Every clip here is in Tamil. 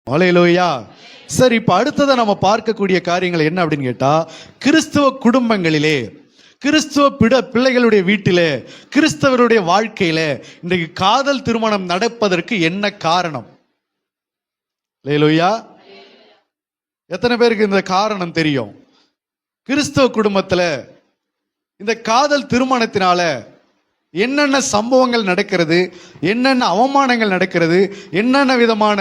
ஹல்லேலூயா. சரி, இப்ப அடுத்ததை நம்ம பார்க்கக்கூடிய காரியங்கள் என்ன அப்படின்னு கேட்டா, கிறிஸ்துவ குடும்பங்களிலே, கிறிஸ்துவ பிள்ளைகளுடைய வீட்டிலே, கிறிஸ்தவருடைய வாழ்க்கையில இன்றைக்கு காதல் திருமணம் நடப்பதற்கு என்ன காரணம்? ஹல்லேலூயா. எத்தனை பேருக்கு இந்த காரணம் தெரியும்? கிறிஸ்தவ குடும்பத்துல இந்த காதல் திருமணத்தினால என்னென்ன சம்பவங்கள் நடக்கிறது, என்னென்ன அவமானங்கள் நடக்கிறது, என்னென்ன விதமான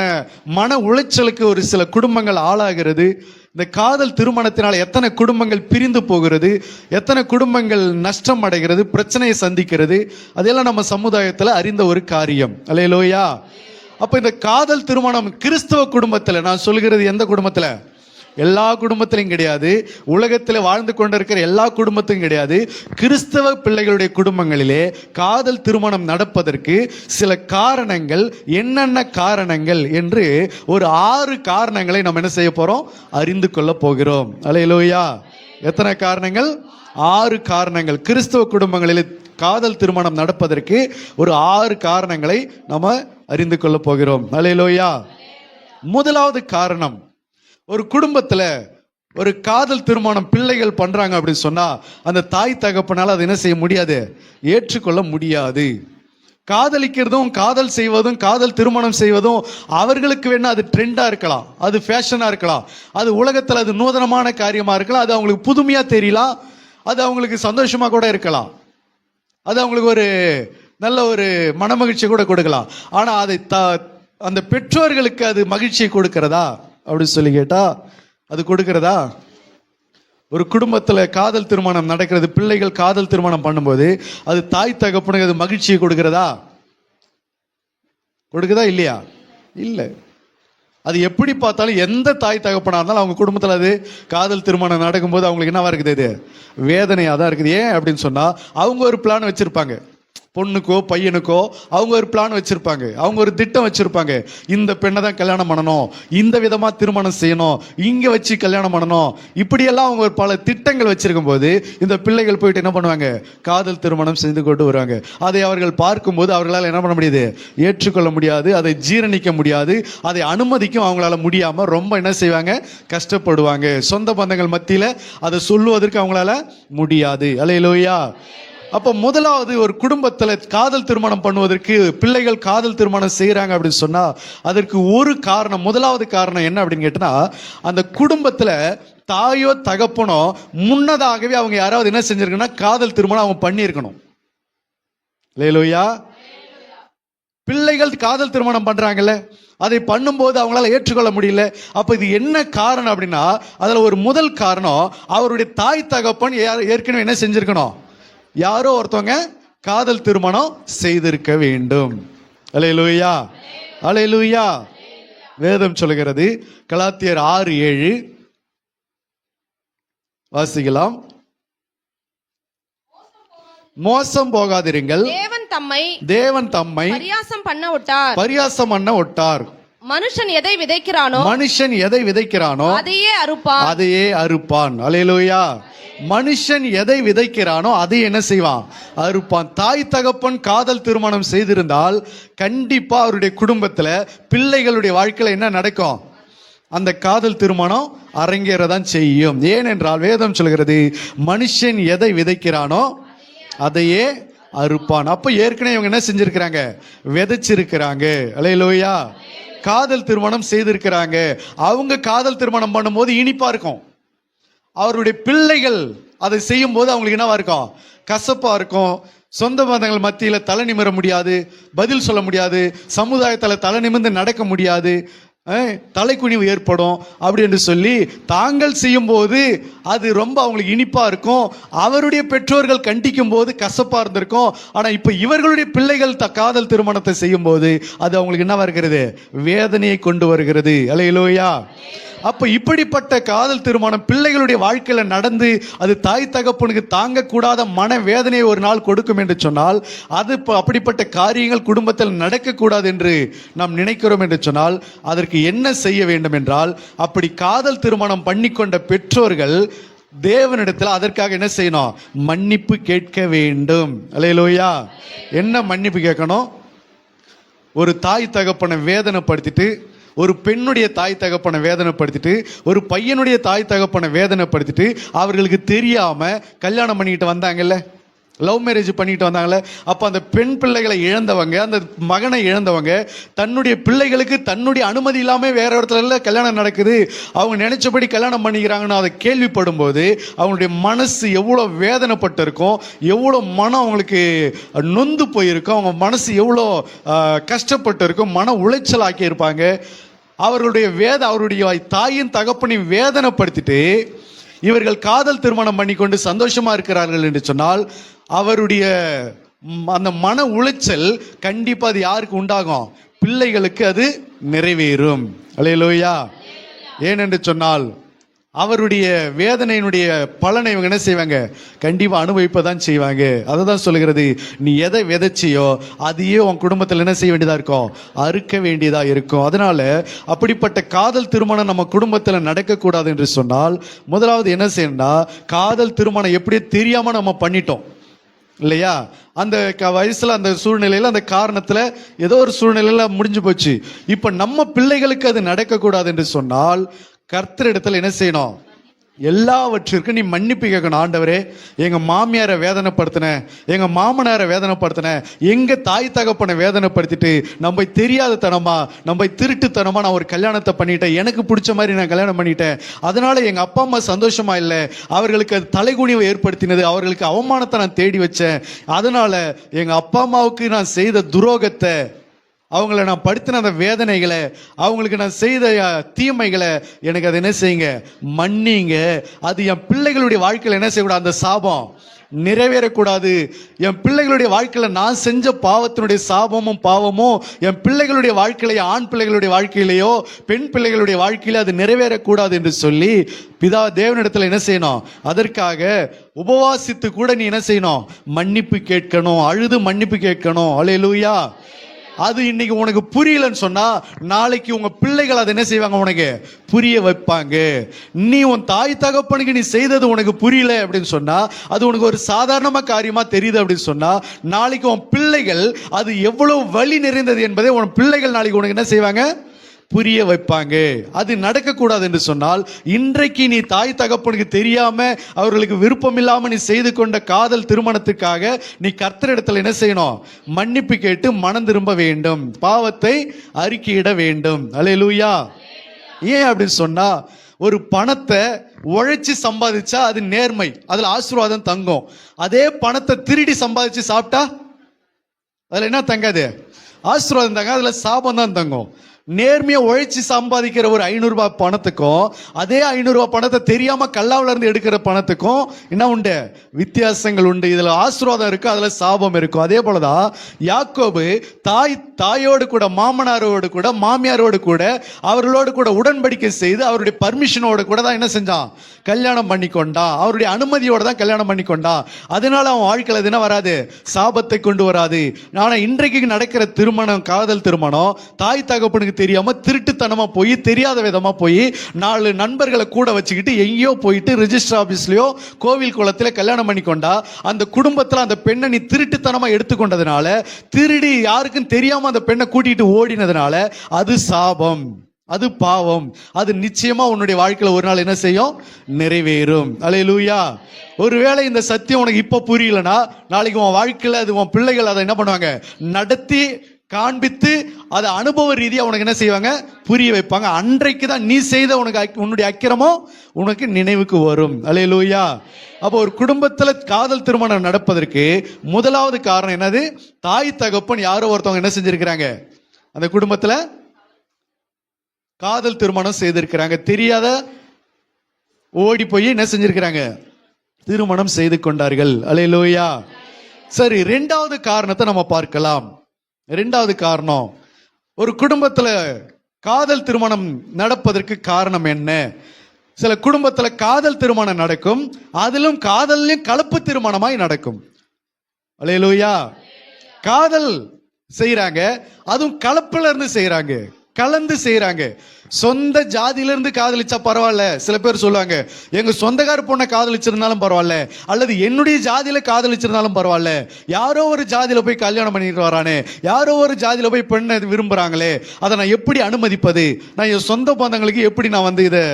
மன உளைச்சலுக்கு ஒரு சில குடும்பங்கள் ஆளாகிறது, இந்த காதல் திருமணத்தினால் எத்தனை குடும்பங்கள் பிரிந்து போகிறது, எத்தனை குடும்பங்கள் நஷ்டம் அடைகிறது, பிரச்சனையை சந்திக்கிறது, அதெல்லாம் நம்ம சமுதாயத்தில் அறிந்த ஒரு காரியம். அல்லேலூயா. அப்ப இந்த காதல் திருமணம் கிறிஸ்தவ குடும்பத்தில், நான் சொல்கிறது எந்த குடும்பத்தில்? எல்லா குடும்பத்திலும் கிடையாது, உலகத்தில் வாழ்ந்து கொண்டிருக்கிற எல்லா குடும்பத்திலும் கிடையாது. கிறிஸ்தவ பிள்ளைகளுடைய குடும்பங்களிலே காதல் திருமணம் நடப்பதற்கு சில காரணங்கள், என்னென்ன காரணங்கள் என்று ஒரு 6 காரணங்களை நம்ம என்ன செய்ய போறோம்? அறிந்து கொள்ள போகிறோம். அல்லேலூயா. எத்தனை காரணங்கள்? 6 காரணங்கள். கிறிஸ்தவ குடும்பங்களில் காதல் திருமணம் நடப்பதற்கு ஒரு 6 காரணங்களை நம்ம அறிந்து கொள்ள போகிறோம். அல்லேலூயா. முதலாவது காரணம், ஒரு குடும்பத்துல ஒரு காதல் திருமணம் பிள்ளைகள் பண்றாங்க அப்படின்னு சொன்னா அந்த தாய் தகப்பனால அதை என்ன செய்ய முடியாது? ஏற்றுக்கொள்ள முடியாது. காதலிக்கிறதும் காதல் செய்வதும் காதல் திருமணம் செய்வதும் அவர்களுக்கு வேணா அது ட்ரெண்டா இருக்கலாம், அது ஃபேஷனா இருக்கலாம், அது உலகத்துல அது நூதனமான காரியமா இருக்கலாம், அது அவங்களுக்கு புதுமையா தெரியலாம், அது அவங்களுக்கு சந்தோஷமா கூட இருக்கலாம், அது அவங்களுக்கு ஒரு நல்ல ஒரு மனமகிழ்ச்சி கூட கொடுக்கலாம். ஆனா அதை அந்த பெற்றோர்களுக்கு அது மகிழ்ச்சியை கொடுக்கிறதா அப்படின்னு சொல்லி கேட்டா அது கொடுக்கிறதா? ஒரு குடும்பத்தில் காதல் திருமணம் நடக்கிறது, பிள்ளைகள் காதல் திருமணம் பண்ணும்போது அது தாய் தகப்பனுக்கு அது மகிழ்ச்சியை கொடுக்கிறதா? கொடுக்குதா இல்லையா? இல்லை. அது எப்படி பார்த்தாலும் எந்த தாய் தகப்பனா இருந்தாலும் அவங்க குடும்பத்தில் அது காதல் திருமணம் நடக்கும்போது அவங்களுக்கு என்னவா இருக்குது? இது வேதனையாக தான் இருக்குது. ஏன் அப்படின்னு சொன்னா அவங்க ஒரு பிளான் வச்சிருப்பாங்க, பொண்ணுக்கோ பையனுக்கோ அவங்க ஒரு பிளான் வச்சிருப்பாங்க, அவங்க ஒரு திட்டம் வச்சிருப்பாங்க. இந்த பெண்ணை தான் கல்யாணம் பண்ணணும், இந்த விதமா திருமணம் செய்யணும், இங்க வச்சு கல்யாணம் பண்ணணும், இப்படியெல்லாம் அவங்க பல திட்டங்கள் வச்சிருக்கும் போது இந்த பிள்ளைகள் போயிட்டு என்ன பண்ணுவாங்க? காதல் திருமணம் செய்து கொண்டு வருவாங்க. அதை அவர்கள் பார்க்கும்போது அவர்களால் என்ன பண்ண முடியாது? ஏற்றுக்கொள்ள முடியாது, அதை ஜீரணிக்க முடியாது, அதை அனுமதிக்கும் அவங்களால முடியாம ரொம்ப என்ன செய்வாங்க? கஷ்டப்படுவாங்க. சொந்த பந்தங்கள் மத்தியில அதை சொல்லுவதற்கு அவங்களால முடியாது. அல்லேலூயா. அப்போ முதலாவது, ஒரு குடும்பத்தில் காதல் திருமணம் பண்ணுவதற்கு பிள்ளைகள் காதல் திருமணம் செய்கிறாங்க அப்படின்னு சொன்னா அதற்கு ஒரு காரணம், முதலாவது காரணம் என்ன அப்படின்னு கேட்டா, அந்த குடும்பத்தில் தாயோ தகப்பனோ முன்னதாகவே அவங்க யாராவது என்ன செஞ்சிருக்கணும்னா காதல் திருமணம் அவங்க பண்ணியிருக்கணும். அல்லேலூயா. பிள்ளைகள் காதல் திருமணம் பண்றாங்கல்ல, அதை பண்ணும்போது அவங்களால ஏற்றுக்கொள்ள முடியல. அப்ப இது என்ன காரணம் அப்படின்னா, அதுல ஒரு முதல் காரணம், அவருடைய தாய் தகப்பன் ஏற்கனவே என்ன செஞ்சிருக்கணும்? யாரோ ஒருத்தவங்க காதல் திருமணம் செய்திருக்க வேண்டும். அல்லேலூயா. அல்லேலூயா. வேதம் சொல்கிறது, கலாத்தியர் 6:7 வாசிக்கலாம். மோசம் போகாதிருங்கள், தேவன் தம்மை பரியாசம் பண்ண ஒட்டார். மனுஷன் எதை விதைக்கிறானோ அதையே அறுப்பான். அல்லேலூயா. மனுஷன் எதை விதைக்கிறானோ அதை என்ன செய்வான்? அறுப்பான். தாய் தகப்பன் காதல் திருமணம் செய்திருந்தால் கண்டிப்பா அவருடைய குடும்பத்துல பிள்ளைகளுடைய வாழ்க்கையில என்ன நடக்கும்? அந்த காதல் திருமணம் அரங்கேறதான் செய்யும். ஏனென்றால் வேதம் சொல்கிறது, மனுஷன் எதை விதைக்கிறானோ அதையே அறுப்பான். அப்ப ஏற்கனவே இவங்க என்ன செஞ்சிருக்கிறாங்க? விதைச்சிருக்கிறாங்க. அல்லேலூயா. காதல் திருமணம் செய்திருக்கிறாங்க. அவங்க காதல் திருமணம் பண்ணும்போது இனிப்பா இருக்கும், அவருடைய பிள்ளைகள் அதை செய்யும் போது அவங்களுக்கு என்னவா இருக்கும்? கசப்பா இருக்கும். சொந்த பந்தங்கள் மத்தியில தலை நிமிர முடியாது, பதில் சொல்ல முடியாது, சமுதாயத்தில் தலை நிமிர்ந்து நடக்க முடியாது, தலைக்குனிவு ஏற்படும். அப்படி என்று சொல்லி தாங்கள் செய்யும் போது அது ரொம்ப அவங்களுக்கு இனிப்பா இருக்கும், அவருடைய பெற்றோர்கள் கண்டிக்கும் போது கசப்பா இருந்திருக்கும். ஆனா இப்ப இவர்களுடைய பிள்ளைகள் காதல் திருமணத்தை செய்யும் போது அது அவங்களுக்கு என்னவா இருக்கிறது? வேதனையை கொண்டு வருகிறது. அல்லேலூயா. அப்ப இப்படிப்பட்ட காதல் திருமணம் பிள்ளைகளுடைய வாழ்க்கையில நடந்து அது தாய் தகப்பனுக்கு தாங்கக்கூடாத மன வேதனையை ஒரு நாள் கொடுக்கும் என்று சொன்னால், அது அப்படிப்பட்ட காரியங்கள் குடும்பத்தில் நடக்கக்கூடாது என்று நாம் நினைக்கிறோம் என்று சொன்னால் அதற்கு என்ன செய்ய வேண்டும் என்றால், அப்படி காதல் திருமணம் பண்ணிக்கொண்ட பெற்றோர்கள் தேவனிடத்தில் அதற்காக என்ன செய்யணும்? மன்னிப்பு கேட்க வேண்டும். அல்லேலூயா. என்ன மன்னிப்பு கேட்கணும்? ஒரு தாய் தகப்பனை வேதனைப்படுத்திட்டு ஒரு பெண்ணுடைய தாய் தகப்பனை வேதனைப்படுத்திட்டு, ஒரு பையனுடைய தாய் தகப்பனை வேதனைப்படுத்திட்டு, அவர்களுக்கு தெரியாம கல்யாணம் பண்ணிக்கிட்டு வந்தாங்கல்ல, லவ் மேரேஜ் பண்ணிட்டு வந்தாங்களே. அப்போ அந்த பெண் பிள்ளைகளை இழந்தவங்க, அந்த மகனை இழந்தவங்க, தன்னுடைய பிள்ளைகளுக்கு தன்னுடைய அனுமதி இல்லாமல் வேற இடத்துல கல்யாணம் நடக்குது, அவங்க நினைச்சபடி கல்யாணம் பண்ணிக்கிறாங்கன்னு அதை கேள்விப்படும் போது அவங்களுடைய மனசு எவ்வளோ வேதனைப்பட்டு இருக்கும், எவ்வளோ மனம் அவங்களுக்கு நொந்து போயிருக்கும், அவங்க மனசு எவ்வளோ கஷ்டப்பட்டு இருக்கும், மன உளைச்சல் ஆக்கி இருப்பாங்க. அவருடைய தாயின் தகப்பனையும் வேதனைப்படுத்திட்டு இவர்கள் காதல் திருமணம் பண்ணி கொண்டு சந்தோஷமா இருக்கிறார்கள் என்று சொன்னால், அவருடைய அந்த மன உளைச்சல் கண்டிப்பா அது யாருக்கு உண்டாகும்? பிள்ளைகளுக்கு அது நிறைவேறும். அல்லேலூயா. ஏனென்று சொன்னால் அவருடைய வேதனையினுடைய பலனை இவங்க என்ன செய்வாங்க? கண்டிப்பா அனுபவிப்பதான் செய்வாங்க. அதை தான் சொல்லுகிறது, நீ எதை விதைச்சியோ அதையே உன் குடும்பத்தில் என்ன செய்ய வேண்டியதா இருக்கும்? அறுக்க வேண்டியதா இருக்கும். அதனால அப்படிப்பட்ட காதல் திருமணம் நம்ம குடும்பத்தில் நடக்கக்கூடாது என்று சொன்னால், முதலாவது என்ன செய்யணும்னா, காதல் திருமணம் எப்படி தெரியாம நம்ம பண்ணிட்டோம் இல்லையா? அந்த வயசுல அந்த சூழ்நிலையில அந்த காரணத்துல ஏதோ ஒரு சூழ்நிலையில முடிஞ்சு போச்சு. இப்ப நம்ம பிள்ளைகளுக்கு அது நடக்கக்கூடாது என்று சொன்னால் கர்த்தரிடத்துல என்ன செய்யணும்? எல்லாவற்றிற்கும் நீ மன்னிப்பு கேட்கணும். ஆண்டவரே, எங்க மாமியாரை வேதனைப்படுத்தின, எங்க மாமனாரை வேதனைப்படுத்தின, எங்க தாய் தகப்பனை வேதனைப்படுத்திட்டு நம்ம தெரியாத தனமா, நம்ம திருட்டுத்தனமா நான் ஒரு கல்யாணத்தை பண்ணிட்டேன், எனக்கு பிடிச்ச மாதிரி நான் கல்யாணம் பண்ணிட்டேன், அதனால எங்க அப்பா அம்மா சந்தோஷமா இல்லை, அவர்களுக்கு அது தலைகுனிவை ஏற்படுத்தினது, அவர்களுக்கு அவமானத்தை நான் தேடி வச்சேன், அதனால எங்க அப்பா அம்மாவுக்கு நான் செய்த துரோகத்தை, அவங்கள நான் படுத்தின அந்த வேதனைகளை, அவங்களுக்கு நான் செய்த தீமைகளை எனக்கு அதை என்ன செய்யுங்க? மன்னிங்க. அது என் பிள்ளைகளுடைய வாழ்க்கையில் என்ன செய்யக்கூடாது? அந்த சாபம் நிறைவேறக்கூடாது. என் பிள்ளைகளுடைய வாழ்க்கையில் நான் செஞ்ச பாவத்தினுடைய சாபமும் பாவமும் என் பிள்ளைகளுடைய வாழ்க்கையிலேயோ, ஆண் பிள்ளைகளுடைய வாழ்க்கையிலேயோ, பெண் பிள்ளைகளுடைய வாழ்க்கையில அது நிறைவேறக்கூடாது என்று சொல்லி பிதா தேவனிடத்தில் என்ன செய்யணும்? அதற்காக உபவாசித்து கூட நீ என்ன செய்யணும்? மன்னிப்பு கேட்கணும், அழுது மன்னிப்பு கேட்கணும். அல்லேலூயா. அது இன்னைக்கு உனக்கு புரியலன்னு சொன்னா, நாளைக்கு உங்க பிள்ளைகள் அதை என்ன செய்வாங்க? உனக்கு புரிய வைப்பாங்க. நீ உன் தாய் தகப்பனுக்கு நீ செய்தது உனக்கு புரியல அப்படின்னு சொன்னா, அது உனக்கு ஒரு சாதாரணமா காரியமா தெரியுது அப்படின்னு சொன்னா, நாளைக்கு உன் பிள்ளைகள் அது எவ்வளவு வலி நிறைந்தது என்பதை உன் பிள்ளைகள் நாளைக்கு உனக்கு என்ன செய்வாங்க? புரிய வைப்பாங்க. அது நடக்கக்கூடாது என்று சொன்னால், இன்றைக்கு நீ தாய் தகப்பனுக்கு தெரியாம, அவர்களுக்கு விருப்பம் இல்லாம நீ செய்து கொண்ட காதல் திருமணத்துக்காக நீ கர்த்தரிடத்தில் என்ன செய்யணும்? மன்னிப்பு கேட்டு மனம் திரும்ப வேண்டும், பாவத்தை அறிக்கையிட வேண்டும். அல்லேலூயா. ஏன் அப்படின்னு சொன்னா, ஒரு பணத்தை உழைச்சி சம்பாதிச்சா அது நேர்மை, அதுல ஆசீர்வாதம் தங்கும். அதே பணத்தை திருடி சம்பாதிச்சு சாப்பிட்டா அதுல என்ன தங்காது? ஆசீர்வாதம் தங்க, அதுல சாபம் தான் தங்கும். நேர்மையா உழைச்சி சம்பாதிக்கிற ஒரு 500 ரூபாய் பணத்துக்கும், அதே 500 ரூபாய் பணத்தை தெரியாம கல்லாவில இருந்து எடுக்கிற பணத்துக்கும் என்ன உண்டு? வித்தியாசங்கள் உண்டு. இதுல ஆசீர்வாதம் இருக்கு, அதுல சாபம் இருக்கும். அதே போலதான் யாக்கோபு தாயோடு கூட, மாமனாரோடு கூட, மாமியாரோடு கூட, அவர்களோடு கூட உடன்படிக்கை செய்து அவருடைய பர்மிஷனோடு கூட தான் என்ன செஞ்சான்? கல்யாணம் பண்ணி கொண்டான். அவருடைய அனுமதியோட தான் கல்யாணம் பண்ணி கொண்டான். அதனால அவன் வாழ்க்கையில் என்ன வராது? சாபத்தை கொண்டு வராது. ஆனா இன்றைக்கு நடக்கிற திருமணம், காதல் திருமணம், தாய் தகப்பனுக்கு தெரியாம திருட்டுத்தனமா போய், தெரியாத விதமா போய், 4 நண்பர்களை கூட வச்சுக்கிட்டு எங்கேயோ போயிட்டு ரிஜிஸ்டர் ஆபீஸ்லயோ கோவில் குளத்துல கல்யாணம் பண்ணி கொண்டா, அந்த குடும்பத்துல அந்த பெண்ணை நீ திருட்டுத்தனமா எடுத்துக்கொண்டதுனால, திருடி யாருக்கும் தெரியாம அந்த பெண்ணை கூட்டிட்டு ஓடினதுனால அது சாபம், அது பாவம். அது நிச்சயமா உன்னுடைய வாழ்க்கையில ஒரு நாள் என்ன செய்யும்? நிறைவேறும். அல்லேலூயா. ஒருவேளை இந்த சத்தியம் உனக்கு இப்ப புரியலனா, நாளைக்கு உன் வாழ்க்கையில அது உன் பிள்ளைகள் அதை என்ன பண்ணுவாங்க? நடத்தி காண்பித்து அதை அனுபவ ரீதியா உனக்கு என்ன செய்வாங்க? புரிய வைப்பாங்க. அன்றைக்கு தான் நீ செய்த உன்னுடைய அக்கிரமம் உனக்கு நினைவுக்கு வரும். அல்லேலூயா. அப்போ ஒரு குடும்பத்துல காதல் திருமணம் நடப்பதற்கு முதலாவது காரணம் என்னது? தாய் தகப்பன் யாரோ ஒருத்தவங்க என்ன செஞ்சிருக்கிறாங்க? அந்த குடும்பத்துல காதல் திருமணம் செய்திருக்கிறாங்க. தெரியாத ஓடி போய் என்ன செஞ்சிருக்கிறாங்க? திருமணம் செய்து கொண்டார்கள். அல்லேலூயா. சரி, 2வது காரணத்தை நம்ம பார்க்கலாம். 2வது காரணம், ஒரு குடும்பத்துல காதல் திருமணம் நடப்பதற்கு காரணம் என்ன? சில குடும்பத்துல காதல் திருமணம் நடக்கும், அதிலும் காதல்லையும் கலப்பு திருமணமாய் நடக்கும். அல்லேலூயா. காதல் செய்யறாங்க, அதுவும் கலப்புல இருந்து செய்யறாங்க. கலந்து செய்யறாங்க. சொந்த ஜாதியிலிருந்து காதலிச்சா பரவாயில்ல. சில பேர் சொல்லுவாங்க, எங்க சொந்தக்கார பொண்ணை காதலிச்சிருந்தாலும் பரவாயில்ல, அல்லது என்னுடைய ஜாதியில காதலிச்சிருந்தாலும் பரவாயில்ல, யாரோ ஒரு ஜாதியில போய் கல்யாணம் பண்ணிட்டு வரானே, யாரோ ஒரு ஜாதியில போய் பெண்ணை விரும்புறாங்களே, அதை நான் எப்படி அனுமதிப்பது? நான் என் சொந்த பந்தங்களுக்கு எப்படி நான் இதை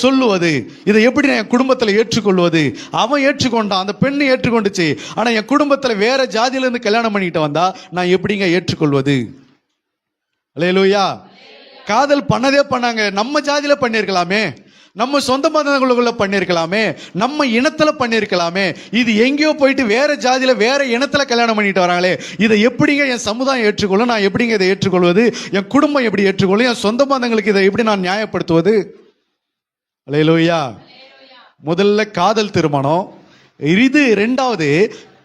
சொல்லுவது? இதை எப்படி நான் என் குடும்பத்தில் ஏற்றுக்கொள்வது? அவன் ஏற்றுக்கொண்டான், அந்த பெண்ணை ஏற்றுக்கொண்டுச்சு, ஆனா என் குடும்பத்தில் வேற ஜாதியில இருந்து கல்யாணம் பண்ணிட்டு வந்தா நான் எப்படிங்க ஏற்றுக்கொள்வது? அல்லேலூயா. காதல் பண்ணதே பண்ணாங்க, நம்ம ஜாதியில பண்ணிருக்கலாமே, நம்ம சொந்த பந்தங்களுக்குள்ள பண்ணிருக்கலாமே, நம்ம இனத்துல பண்ணிருக்கலாமே. இது எங்கேயோ போயிட்டு வேற ஜாதியில வேற இனத்துல கல்யாணம் பண்ணிட்டு வராங்களே, இதை எப்படிங்க என் சமுதாயம் ஏற்றுக்கொள்ளும்? நான் எப்படிங்க இதை ஏற்றுக்கொள்வது? என் குடும்பம் எப்படி ஏற்றுக்கொள்ளும்? என் சொந்த பந்தங்களுக்கு இதை எப்படி நான் நியாயப்படுத்துவது? அல்லேலூயா. முதல்ல காதல் திருமணம், இது இரண்டாவது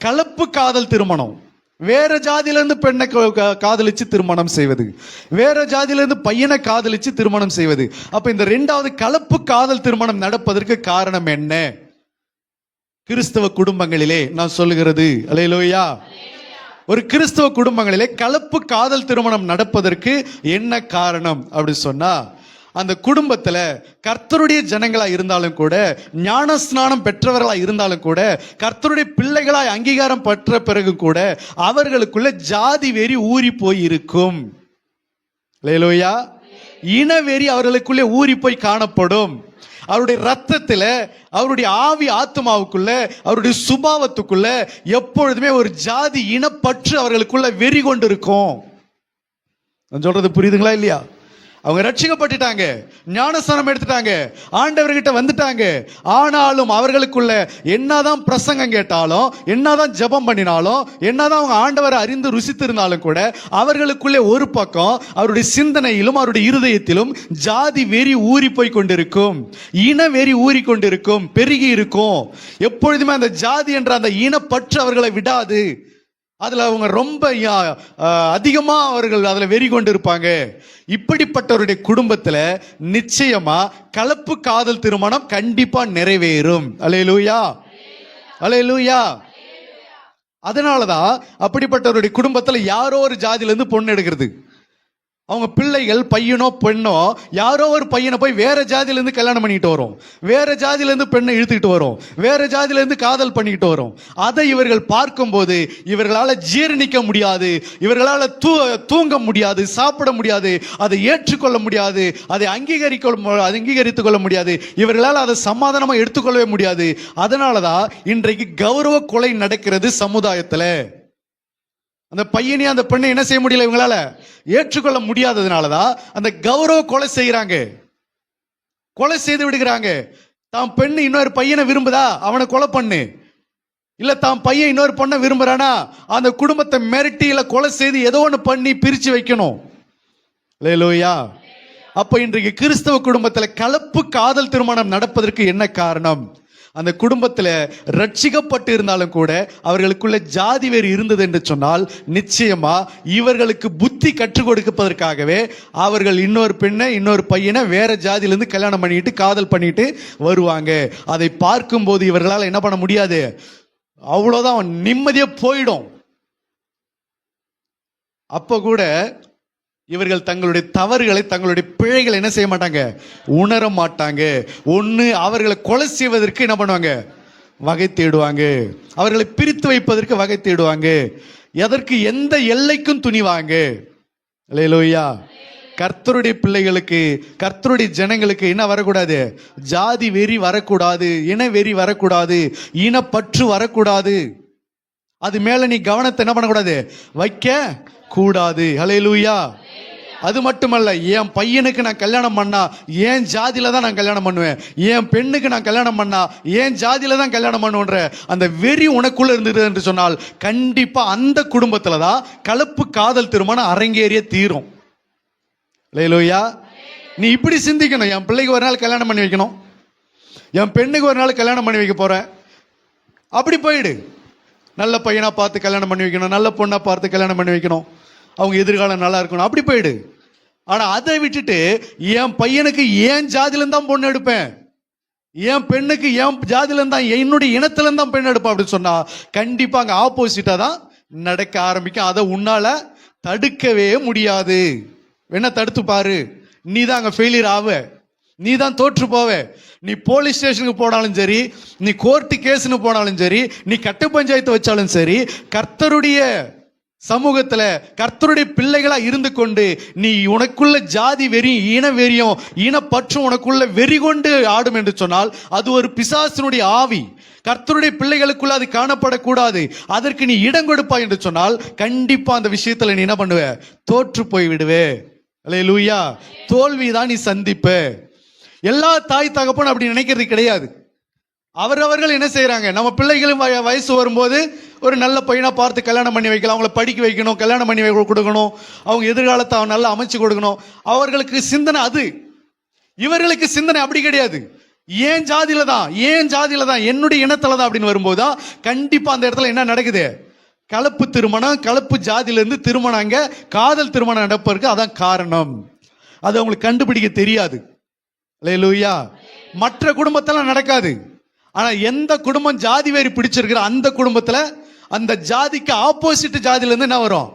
கலப்பு காதல் திருமணம். வேற ஜாதியிலிருந்து பெண்ணை காதலிச்சு திருமணம் செய்வது, வேற ஜாதியிலிருந்து பையனை காதலிச்சு திருமணம் செய்வது. அப்ப இந்த இரண்டாவது கலப்பு காதல் திருமணம் நடப்பதற்கு காரணம் என்ன? கிறிஸ்தவ குடும்பங்களிலே நான் சொல்லுகிறது, அல்லேலூயா, ஒரு கிறிஸ்தவ குடும்பங்களிலே கலப்பு காதல் திருமணம் நடப்பதற்கு என்ன காரணம் அப்படி சொன்னா, அந்த குடும்பத்துல கர்த்தருடைய ஜனங்களா இருந்தாலும் கூட, ஞானஸ்நானம் பெற்றவர்களா இருந்தாலும் கூட, கர்த்தருடைய பிள்ளைகளாய் அங்கீகாரம் பெற்ற பிறகு கூட அவர்களுக்குள்ள ஜாதி வெறி ஊறி போய் இருக்கும். அல்லேலூயா. இனவெறி அவர்களுக்குள்ளே ஊறி போய் காணப்படும். அவருடைய ரத்தத்துல, அவருடைய ஆவி ஆத்மாவுக்குள்ள, அவருடைய சுபாவத்துக்குள்ள எப்பொழுதுமே ஒரு ஜாதி இனப்பற்று அவர்களுக்குள்ள வெறி கொண்டு இருக்கும். நான் சொல்றது புரியுதுங்களா இல்லையா? அவங்க ரட்சிக்கப்பட்டுட்டாங்க, ஞானஸ்நானம் எடுத்துட்டாங்க, ஆண்டவர்கிட்ட வந்துட்டாங்க. ஆனாலும் அவர்களுக்குள்ள என்னதான் பிரசங்கம் கேட்டாலும், என்னதான் ஜெபம் பண்ணினாலும், என்னதான் அவங்க ஆண்டவரை அறிந்து ருசித்திருந்தாலும் கூட அவர்களுக்குள்ளே ஒரு பக்கம் அவருடைய சிந்தனையிலும் அவருடைய இருதயத்திலும் ஜாதி வெறி ஊறி போய் கொண்டிருக்கும், இன வெறி ஊறி கொண்டிருக்கும், பெருகி இருக்கும். எப்பொழுதுமே அந்த ஜாதி என்ற அந்த இனப்பற்று அவர்களை விடாது. அதுல அவங்க ரொம்ப அதிகமா அவர்கள் அதுல வெறி கொண்டு இருப்பாங்க. இப்படிப்பட்டவருடைய குடும்பத்துல நிச்சயமா கலப்பு காதல் திருமணம் கண்டிப்பா நிறைவேறும். அல்லேலூயா, அல்லேலூயா. அதனாலதான் அப்படிப்பட்டவருடைய குடும்பத்துல யாரோ ஒரு ஜாதியில இருந்து பொண்ணு எடுக்கிறது. அவங்க பிள்ளைகள் பையனோ பெண்ணோ யாரோ ஒரு பையனை போய் வேற ஜாதியிலேருந்து கல்யாணம் பண்ணிட்டு வரும், வேற ஜாதியிலேருந்து பெண்ணை இழுத்துக்கிட்டு வரும், வேற ஜாதியிலேருந்து காதல் பண்ணிக்கிட்டு வரும். அதை இவர்கள் பார்க்கும்போது இவர்களால் ஜீரணிக்க முடியாது, இவர்களால் தூங்க முடியாது, சாப்பிட முடியாது, அதை ஏற்றுக்கொள்ள முடியாது, அதை அங்கீகரித்துக் கொள்ள முடியாது, இவர்களால் அதை சமாதானமாக எடுத்துக்கொள்ளவே முடியாது. அதனால தான் இன்றைக்கு கௌரவ கொலை நடக்கிறது சமுதாயத்தில். அந்த பையனே அந்த பெண்ணை என்ன செய்ய முடியல, இவங்களால ஏற்றுக்கொள்ள முடியாததுனாலதான் அந்த கௌரவ கொலை செய்யறாங்க, கொலை செய்து விடுகிறாங்க. தான் பெண்ணு இன்னொரு பையனை விரும்புதா, அவனை கொலை பண்ணு. இல்ல தான் பையன் இன்னொரு பொண்ணை விரும்புறானா, அந்த குடும்பத்தை மிரட்டி இல்ல கொலை செய்து ஏதோ ஒன்று பண்ணி பிரிச்சு வைக்கணும். அல்லேலூயா. அப்ப இன்றைக்கு கிறிஸ்தவ குடும்பத்தில் கலப்பு காதல் திருமணம் நடப்பதற்கு என்ன காரணம்? அந்த குடும்பத்தில் ரட்சிக்கப்பட்டு இருந்தாலும் கூட அவர்களுக்குள்ள ஜாதி வேறு இருந்தது என்று சொன்னால் நிச்சயமா இவர்களுக்கு புத்தி கற்றுக் கொடுப்பதற்காகவே அவர்கள் இன்னொரு பெண்ணை இன்னொரு பையனை வேற ஜாதியிலிருந்து கல்யாணம் பண்ணிட்டு காதல் பண்ணிட்டு வருவாங்க. அதை பார்க்கும்போது இவர்களால் என்ன பண்ண முடியாது, அவ்வளோதான், நிம்மதியா போயிடும். அப்ப கூட இவர்கள் தங்களுடைய தவறுகளை, தங்களுடைய பிழைகளை என்ன செய்ய மாட்டாங்க, உணர மாட்டாங்க. ஒன்று அவர்களை கொலை செய்வதற்கு என்ன பண்ணுவாங்க, வகை தேடுவாங்க. அவர்களை பிரித்து வைப்பதற்கு வகை தேடுவாங்க. எதற்கு, எந்த எல்லைக்கும் துணிவாங்க. அல்லேலூயா. கர்த்தருடைய பிள்ளைகளுக்கு, கர்த்தருடைய ஜனங்களுக்கு என்ன வரக்கூடாது, ஜாதி வெறி வரக்கூடாது, இன வெறி வரக்கூடாது, இனப்பற்று வரக்கூடாது. அது மேல நீ கவனத்தை என்ன பண்ணக்கூடாது, வைக்க கூடாது. அல்லேலூயா. அது மட்டுமல்ல, என் பையனுக்கு நான் கல்யாணம் பண்ணா ஏன் ஜாதியில தான் நான் கல்யாணம் பண்ணுவேன், என் பெண்ணுக்கு நான் கல்யாணம் பண்ணா ஏன் ஜாதியில தான் கல்யாணம் பண்ணுன்ற அந்த வெறி உனக்குள்ள இருந்தது என்று சொன்னால் கண்டிப்பா அந்த குடும்பத்துல தான் கலப்பு காதல் திருமணம் அரங்கேறிய தீரும். அல்லேலூயா. நீ இப்படி சிந்திக்கணும், என் பிள்ளைக்கு ஒரு நாள் கல்யாணம் பண்ணி வைக்கணும், என் பெண்ணுக்கு ஒரு நாள் கல்யாணம் பண்ணி வைக்க போறேன், அப்படி போயிடு. நல்ல பையனா பார்த்து கல்யாணம் பண்ணி வைக்கணும், நல்ல பொண்ணா பார்த்து கல்யாணம் பண்ணி வைக்கணும், அவங்க எதிர்காலம் நல்லா இருக்கணும், அப்படி போயிடு. ஆனா அதை விட்டுட்டு என் பையனுக்கு ஏன் ஜாதியில தான் பொண்ணு எடுப்பேன், என் பெண்ணுக்கு என் ஜாதியில இருந்தா என்னுடைய இனத்துல தான் பெண் எடுப்பேன் அப்படின்னு சொன்னா கண்டிப்பா அங்க ஆப்போசிட்டா தான் நடக்க ஆரம்பிக்கும். அதை உன்னால தடுக்கவே முடியாது. வேணா தடுத்து பாரு, நீ தான் அங்க ஃபெயிலியர் ஆவ, நீ தான் தோற்று போவ. நீ போலீஸ் ஸ்டேஷனுக்கு போனாலும் சரி, நீ கோர்ட்டு கேஸ்னு போனாலும் சரி, நீ கட்ட பஞ்சாயத்து வச்சாலும் சரி, கர்த்தருடைய சமூகத்துல கர்த்தருடைய பிள்ளைகளா இருந்து கொண்டு நீ உனக்குள்ள ஜாதி வெறியும் இன வெறியும் இனப்பற்றும் உனக்குள்ள வெறி கொண்டு ஆடும் என்று சொன்னால் அது ஒரு பிசாசினுடைய ஆவி. கர்த்தருடைய பிள்ளைகளுக்குள்ள அது காணப்படக்கூடாது. அதற்கு நீ இடம் கொடுப்பாய் என்று சொன்னால் கண்டிப்பா அந்த விஷயத்துல நீ என்ன பண்ணுவ? தோற்று போய் விடுவே. அல்லேலூயா. தோல்விதான் நீ சந்திப்ப. எல்லா தாய் தகப்பன் அப்படி நினைக்கிறது கிடையாது. அவரவர்கள் என்ன செய்யறாங்க, நம்ம பிள்ளைகளும் வயசு வரும்போது ஒரு நல்ல பையனா பார்த்து கல்யாணம் பண்ணி வைக்கலாம், அவங்கள படிக்க வைக்கணும், கல்யாணம் பண்ணி கொடுக்கணும், அவங்க எதிர்காலத்தை அவன் நல்லா அமைச்சு கொடுக்கணும். அவர்களுக்கு சிந்தனை அது. இவர்களுக்கு சிந்தனை அப்படி கிடையாது. ஏன் ஜாதியில தான் என்னுடைய இனத்துல தான் அப்படின்னு வரும்போதுதான் கண்டிப்பா அந்த இடத்துல என்ன நடக்குது? கலப்பு திருமணம், கலப்பு ஜாதியிலிருந்து திருமணம், அங்க காதல் திருமணம் நடப்பதற்கு அதான் காரணம். அது அவங்களுக்கு கண்டுபிடிக்க தெரியாது. அல்லேலூயா. மற்ற குடும்பத்தெல்லாம் நடக்காது. ஆனா எந்த குடும்பம் ஜாதி வேறி பிடிச்சிருக்கிற அந்த குடும்பத்துல அந்த ஜாதிக்கு ஆப்போசிட் ஜாதியில இருந்து என்ன வரும்?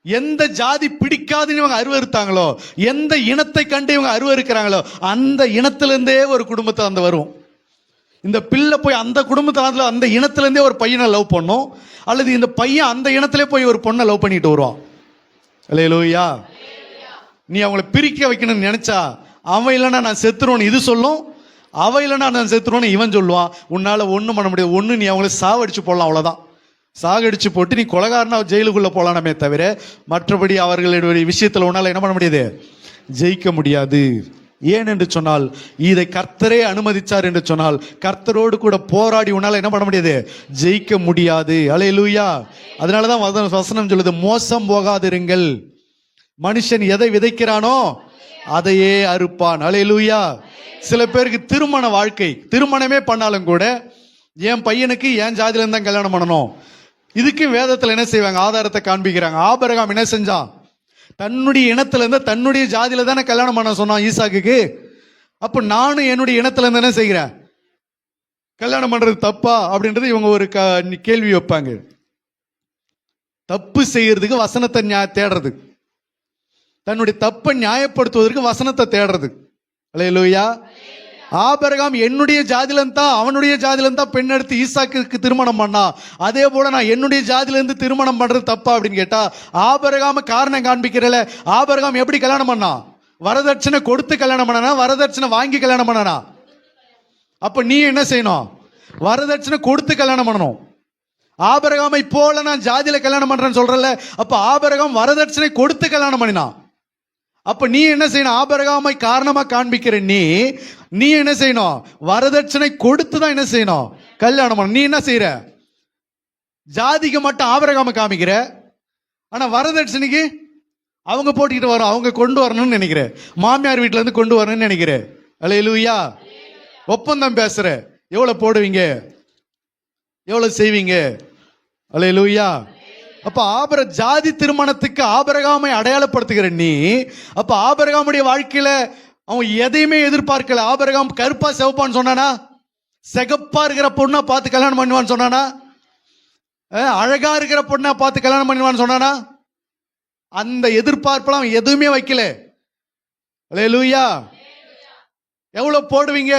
எந்த ஜாதி பிடிக்காதுன்னு இவங்க அருவருத்தாங்களோ, எந்த இனத்தை கண்டு இவங்க அருவருக்கிறாங்களோ அந்த இனத்திலிருந்தே ஒரு குடும்பத்தை அந்த வரும். இந்த பிள்ளை போய் அந்த குடும்பத்துல அந்த இனத்திலிருந்தே ஒரு பையனை லவ் பண்ணும், அல்லது இந்த பையன் அந்த இனத்திலே போய் ஒரு பொண்ணை லவ் பண்ணிட்டு வருவான். அல்லேலூயா. நீ அவங்களை பிரிக்க வைக்கணும்னு நினைச்சா அவன் இல்லைன்னா நான் செத்துருவோன்னு இது சொல்லும், அவ இல்லைன்னா நான் செத்துருவோன்னு இவன் சொல்லுவான். உன்னால ஒன்றும் பண்ண முடியாது. ஒன்று நீ அவங்கள சாவடிச்சு போடலாம், அவ்வளோதான். சாகடிச்சு போட்டு நீ கொலைகாரனா ஜெயிலுக்குள்ள போலானமே தவிர மற்றபடி அவர்களுடைய விஷயத்தில் உன்னால என்ன பண்ண முடியாது? ஜெயிக்க முடியாது. ஏன் என்று சொன்னால் இதை கர்த்தரே அனுமதிச்சார் என்று சொன்னால் கர்த்தரோடு கூட போராடி உன்னால என்ன பண்ண முடியாது? ஜெயிக்க முடியாது. அல்லேலூயா. அதனாலதான் வசனம் சொல்லுது, மோசம் போகாதிருங்கள், மனுஷன் எதை விதைக்கிறானோ அதையே அறுப்பான். அல்லேலூயா. சில பேருக்கு திருமண வாழ்க்கை, திருமணமே பண்ணாலும் கூட என் பையனுக்கு என் ஜாதியில இருந்தா கல்யாணம் பண்ணணும், இதுக்கு வேதத்துல என்ன செய்வாங்க? ஆதாரத்தை காண்பிக்கிறாங்க. ஆபிரகாம் என்ன செஞ்சான்? தன்னுடைய இனத்துல இருந்து தன்னுடைய ஜாதியில தானே கல்யாணம் பண்ண சொன்னான் ஈசாக்குக்கு. அப்ப நானும் என்னுடைய இனத்துல இருந்து என்ன செய்கிறேன்? கல்யாணம் பண்றது தப்பா அப்படின்றது இவங்க ஒரு கேள்வி வைப்பாங்க. தப்பு செய்யறதுக்கு வசனத்தை தேடுறது, தன்னுடைய தப்பை நியாயப்படுத்துவதற்கு வசனத்தை தேடுறது. அல்லேலூயா. ஆபிரகாம் என்னுடைய ஜாதியிலிருந்து தான் அவனுடைய ஜாதியிலிருந்து தான் பெண் எடுத்து ஈசாக்கு திருமணம் பண்ணா, அதே போல நான் என்னுடைய ஜாதியிலிருந்து திருமணம் பண்றது தப்பா அப்படின்னு கேட்டா ஆபிரகாம காரணம் காண்பிக்கிறல. ஆபிரகாம் எப்படி கல்யாணம் பண்ணா? வரதட்சணை கொடுத்து கல்யாணம் பண்ணனா, வரதட்சணை வாங்கி கல்யாணம் பண்ணனா? அப்ப நீ என்ன செய்யணும்? வரதட்சணை கொடுத்து கல்யாணம் பண்ணணும். ஆபிரகாமை போல நான் ஜாதியில கல்யாணம் பண்றேன்னு சொல்றல, அப்ப ஆபிரகாம் வரதட்சணை கொடுத்து கல்யாணம் பண்ணினான். அப்ப நீ என்ன செய்யணும்? ஆபிரகாமை காரணமா காண்பிக்கிற நீ என்ன செய்யணும்? வரதட்சணை கொடுத்து தான் என்ன செய்யணும்? கல்யாணம் பண்ண. நீ என்ன செய்யற? ஜாதிக்கு மட்டும் ஆபிரகாமை காமிக்கிற, ஆனா வரதட்சணைக்கு அவங்க போட்டுக்கிட்டு வரோம், அவங்க கொண்டு வரணும்னு நினைக்கிற, மாமியார் வீட்டுல இருந்து கொண்டு வரணும்னு நினைக்கிற. அல்லேலூயா. ஒப்பந்தம் பேசுற, எவ்வளவு போடுவீங்க, எவ்வளவு செய்வீங்க? அல்லேலூயா. அப்ப ஜாதி திருமணத்துக்கு ஆபிரகாமை அடையாளப்படுத்துகிற நீ, அப்ப ஆபிரகாமுடைய வாழ்க்கையில அவன் எதையுமே எதிர்பார்க்கல. ஆபிரகாம் கருப்பா சிவப்பான்னு சொன்னானா? சிகப்பா இருக்கிற பொண்ணா பார்த்து கல்யாணம் பண்ணுவான்னு சொன்னானா? அழகா இருக்கிற பொண்ணா பார்த்து கல்யாணம் பண்ணுவான்னு சொன்னானா? அந்த எதிர்பார்ப்பெல்லாம் எதுவுமே வைக்கல. அல்லேலூயா. எவ்வளவு போடுவீங்க,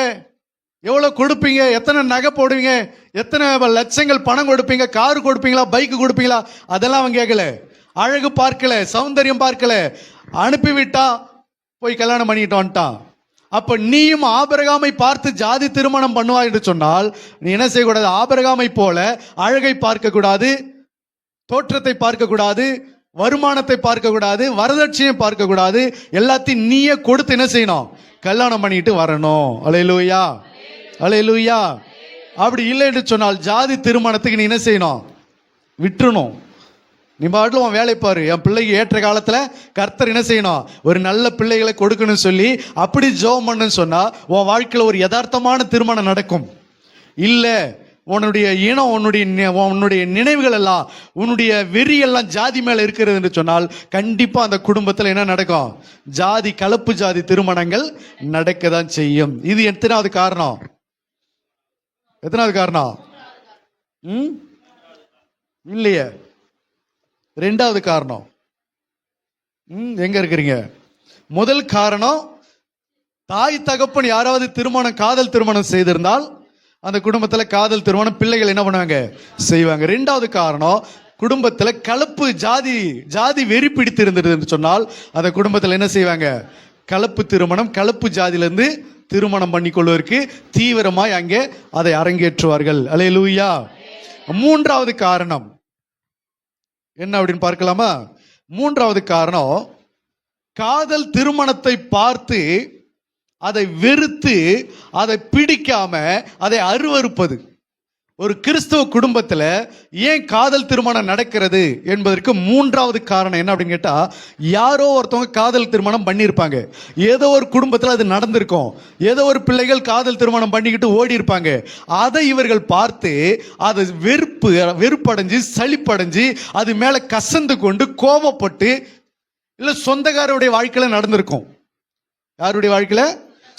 எவ்வளவு கொடுப்பீங்க, எத்தனை நகை போடுவீங்க, எத்தனை லட்சங்கள் பணம் கொடுப்பீங்க, காரு கொடுப்பீங்களா, பைக்கு கொடுப்பீங்களா, அதெல்லாம் அவன் கேட்கல. அழகு பார்க்கல, சௌந்தரியம் பார்க்கல, அனுப்பிவிட்டா போய் கல்யாணம் பண்ணிட்டு வந்துட்டான். அப்ப நீயும் ஆபிரகாமை பார்த்து ஜாதி திருமணம் பண்ணுவா என்று சொன்னால் நீ என்ன செய்யக்கூடாது? ஆபிரகாமை போல அழகை பார்க்க கூடாது, தோற்றத்தை பார்க்க கூடாது, வருமானத்தை பார்க்க கூடாது, வரதட்சணையை பார்க்க கூடாது. எல்லாத்தையும் நீயே கொடுத்து என்ன செய்யணும்? கல்யாணம் பண்ணிட்டு வரணும். அல்லேலூயா. அல்லேலூயா. அப்படி இல்லை என்று சொன்னால் ஜாதி திருமணத்துக்கு நீ என்ன செய்யணும்? விட்டுறணும். நீ பாட்டில் உன் வேலை பாரு. என் பிள்ளைக்கு ஏற்ற காலத்துல கர்த்தர் என்ன செய்யணும்? ஒரு நல்ல பிள்ளைகளை கொடுக்கணும்னு சொல்லி அப்படி ஜெபம் பண்ணுன்னு சொன்னா உன் வாழ்க்கையில ஒரு யதார்த்தமான திருமணம் நடக்கும். இல்ல உன்னுடைய இனம், உன்னுடைய நினைவுகள் எல்லாம், உன்னுடைய வெறி எல்லாம் ஜாதி மேல இருக்கிறது என்று சொன்னால் கண்டிப்பா அந்த குடும்பத்துல என்ன நடக்கும்? ஜாதி, கலப்பு ஜாதி திருமணங்கள் நடக்கதான் செய்யும். இது எத்தனாவது காரணம்? எத்தனாவது காரணம்? இல்லையே, ரெண்டாவது காரணம். எங்க இருக்கிறீங்க? முதல் காரணம், தாய் தகப்பன் யாராவது காதல் திருமணம் செய்திருந்தால் அந்த குடும்பத்துல காதல் திருமணம் பிள்ளைகள் என்ன பண்ணுவாங்க, செய்வாங்க. இரண்டாவது காரணம், குடும்பத்துல கலப்பு ஜாதி வெறி பிடித்து இருந்தது என்று சொன்னால் அந்த குடும்பத்துல என்ன செய்வாங்க, கலப்பு திருமணம், கலப்பு ஜாதியிலிருந்து திருமணம் பண்ணிக்கொள்வதற்கு தீவிரமாய் அங்கே அதை அரங்கேற்றுவார்கள். அல்லேலூயா. மூன்றாவது காரணம் என்ன அப்படின்னு பார்க்கலாமா? மூன்றாவது காரணம், காதல் திருமணத்தை பார்த்து அதை வெறுத்து அதை பிடிக்காம அதை அருவருப்பது. ஒரு கிறிஸ்தவ குடும்பத்துல ஏன் காதல் திருமணம் நடக்கிறது என்பதற்கு மூன்றாவது காரணம் என்ன அப்படின்னு கேட்டா, யாரோ ஒருத்தவங்க காதல் திருமணம் பண்ணியிருப்பாங்க, ஏதோ ஒரு குடும்பத்துல அது நடந்திருக்கும், ஏதோ ஒரு பிள்ளைகள் காதல் திருமணம் பண்ணிக்கிட்டு ஓடி இருப்பாங்க. அதை இவர்கள் பார்த்து அதை வெறுப்படைஞ்சு சலிப்படைஞ்சு அது மேல கசந்து கொண்டு கோபப்பட்டு, இல்ல சொந்தக்காரருடைய வாழ்க்கையில நடந்திருக்கும். யாருடைய வாழ்க்கையில?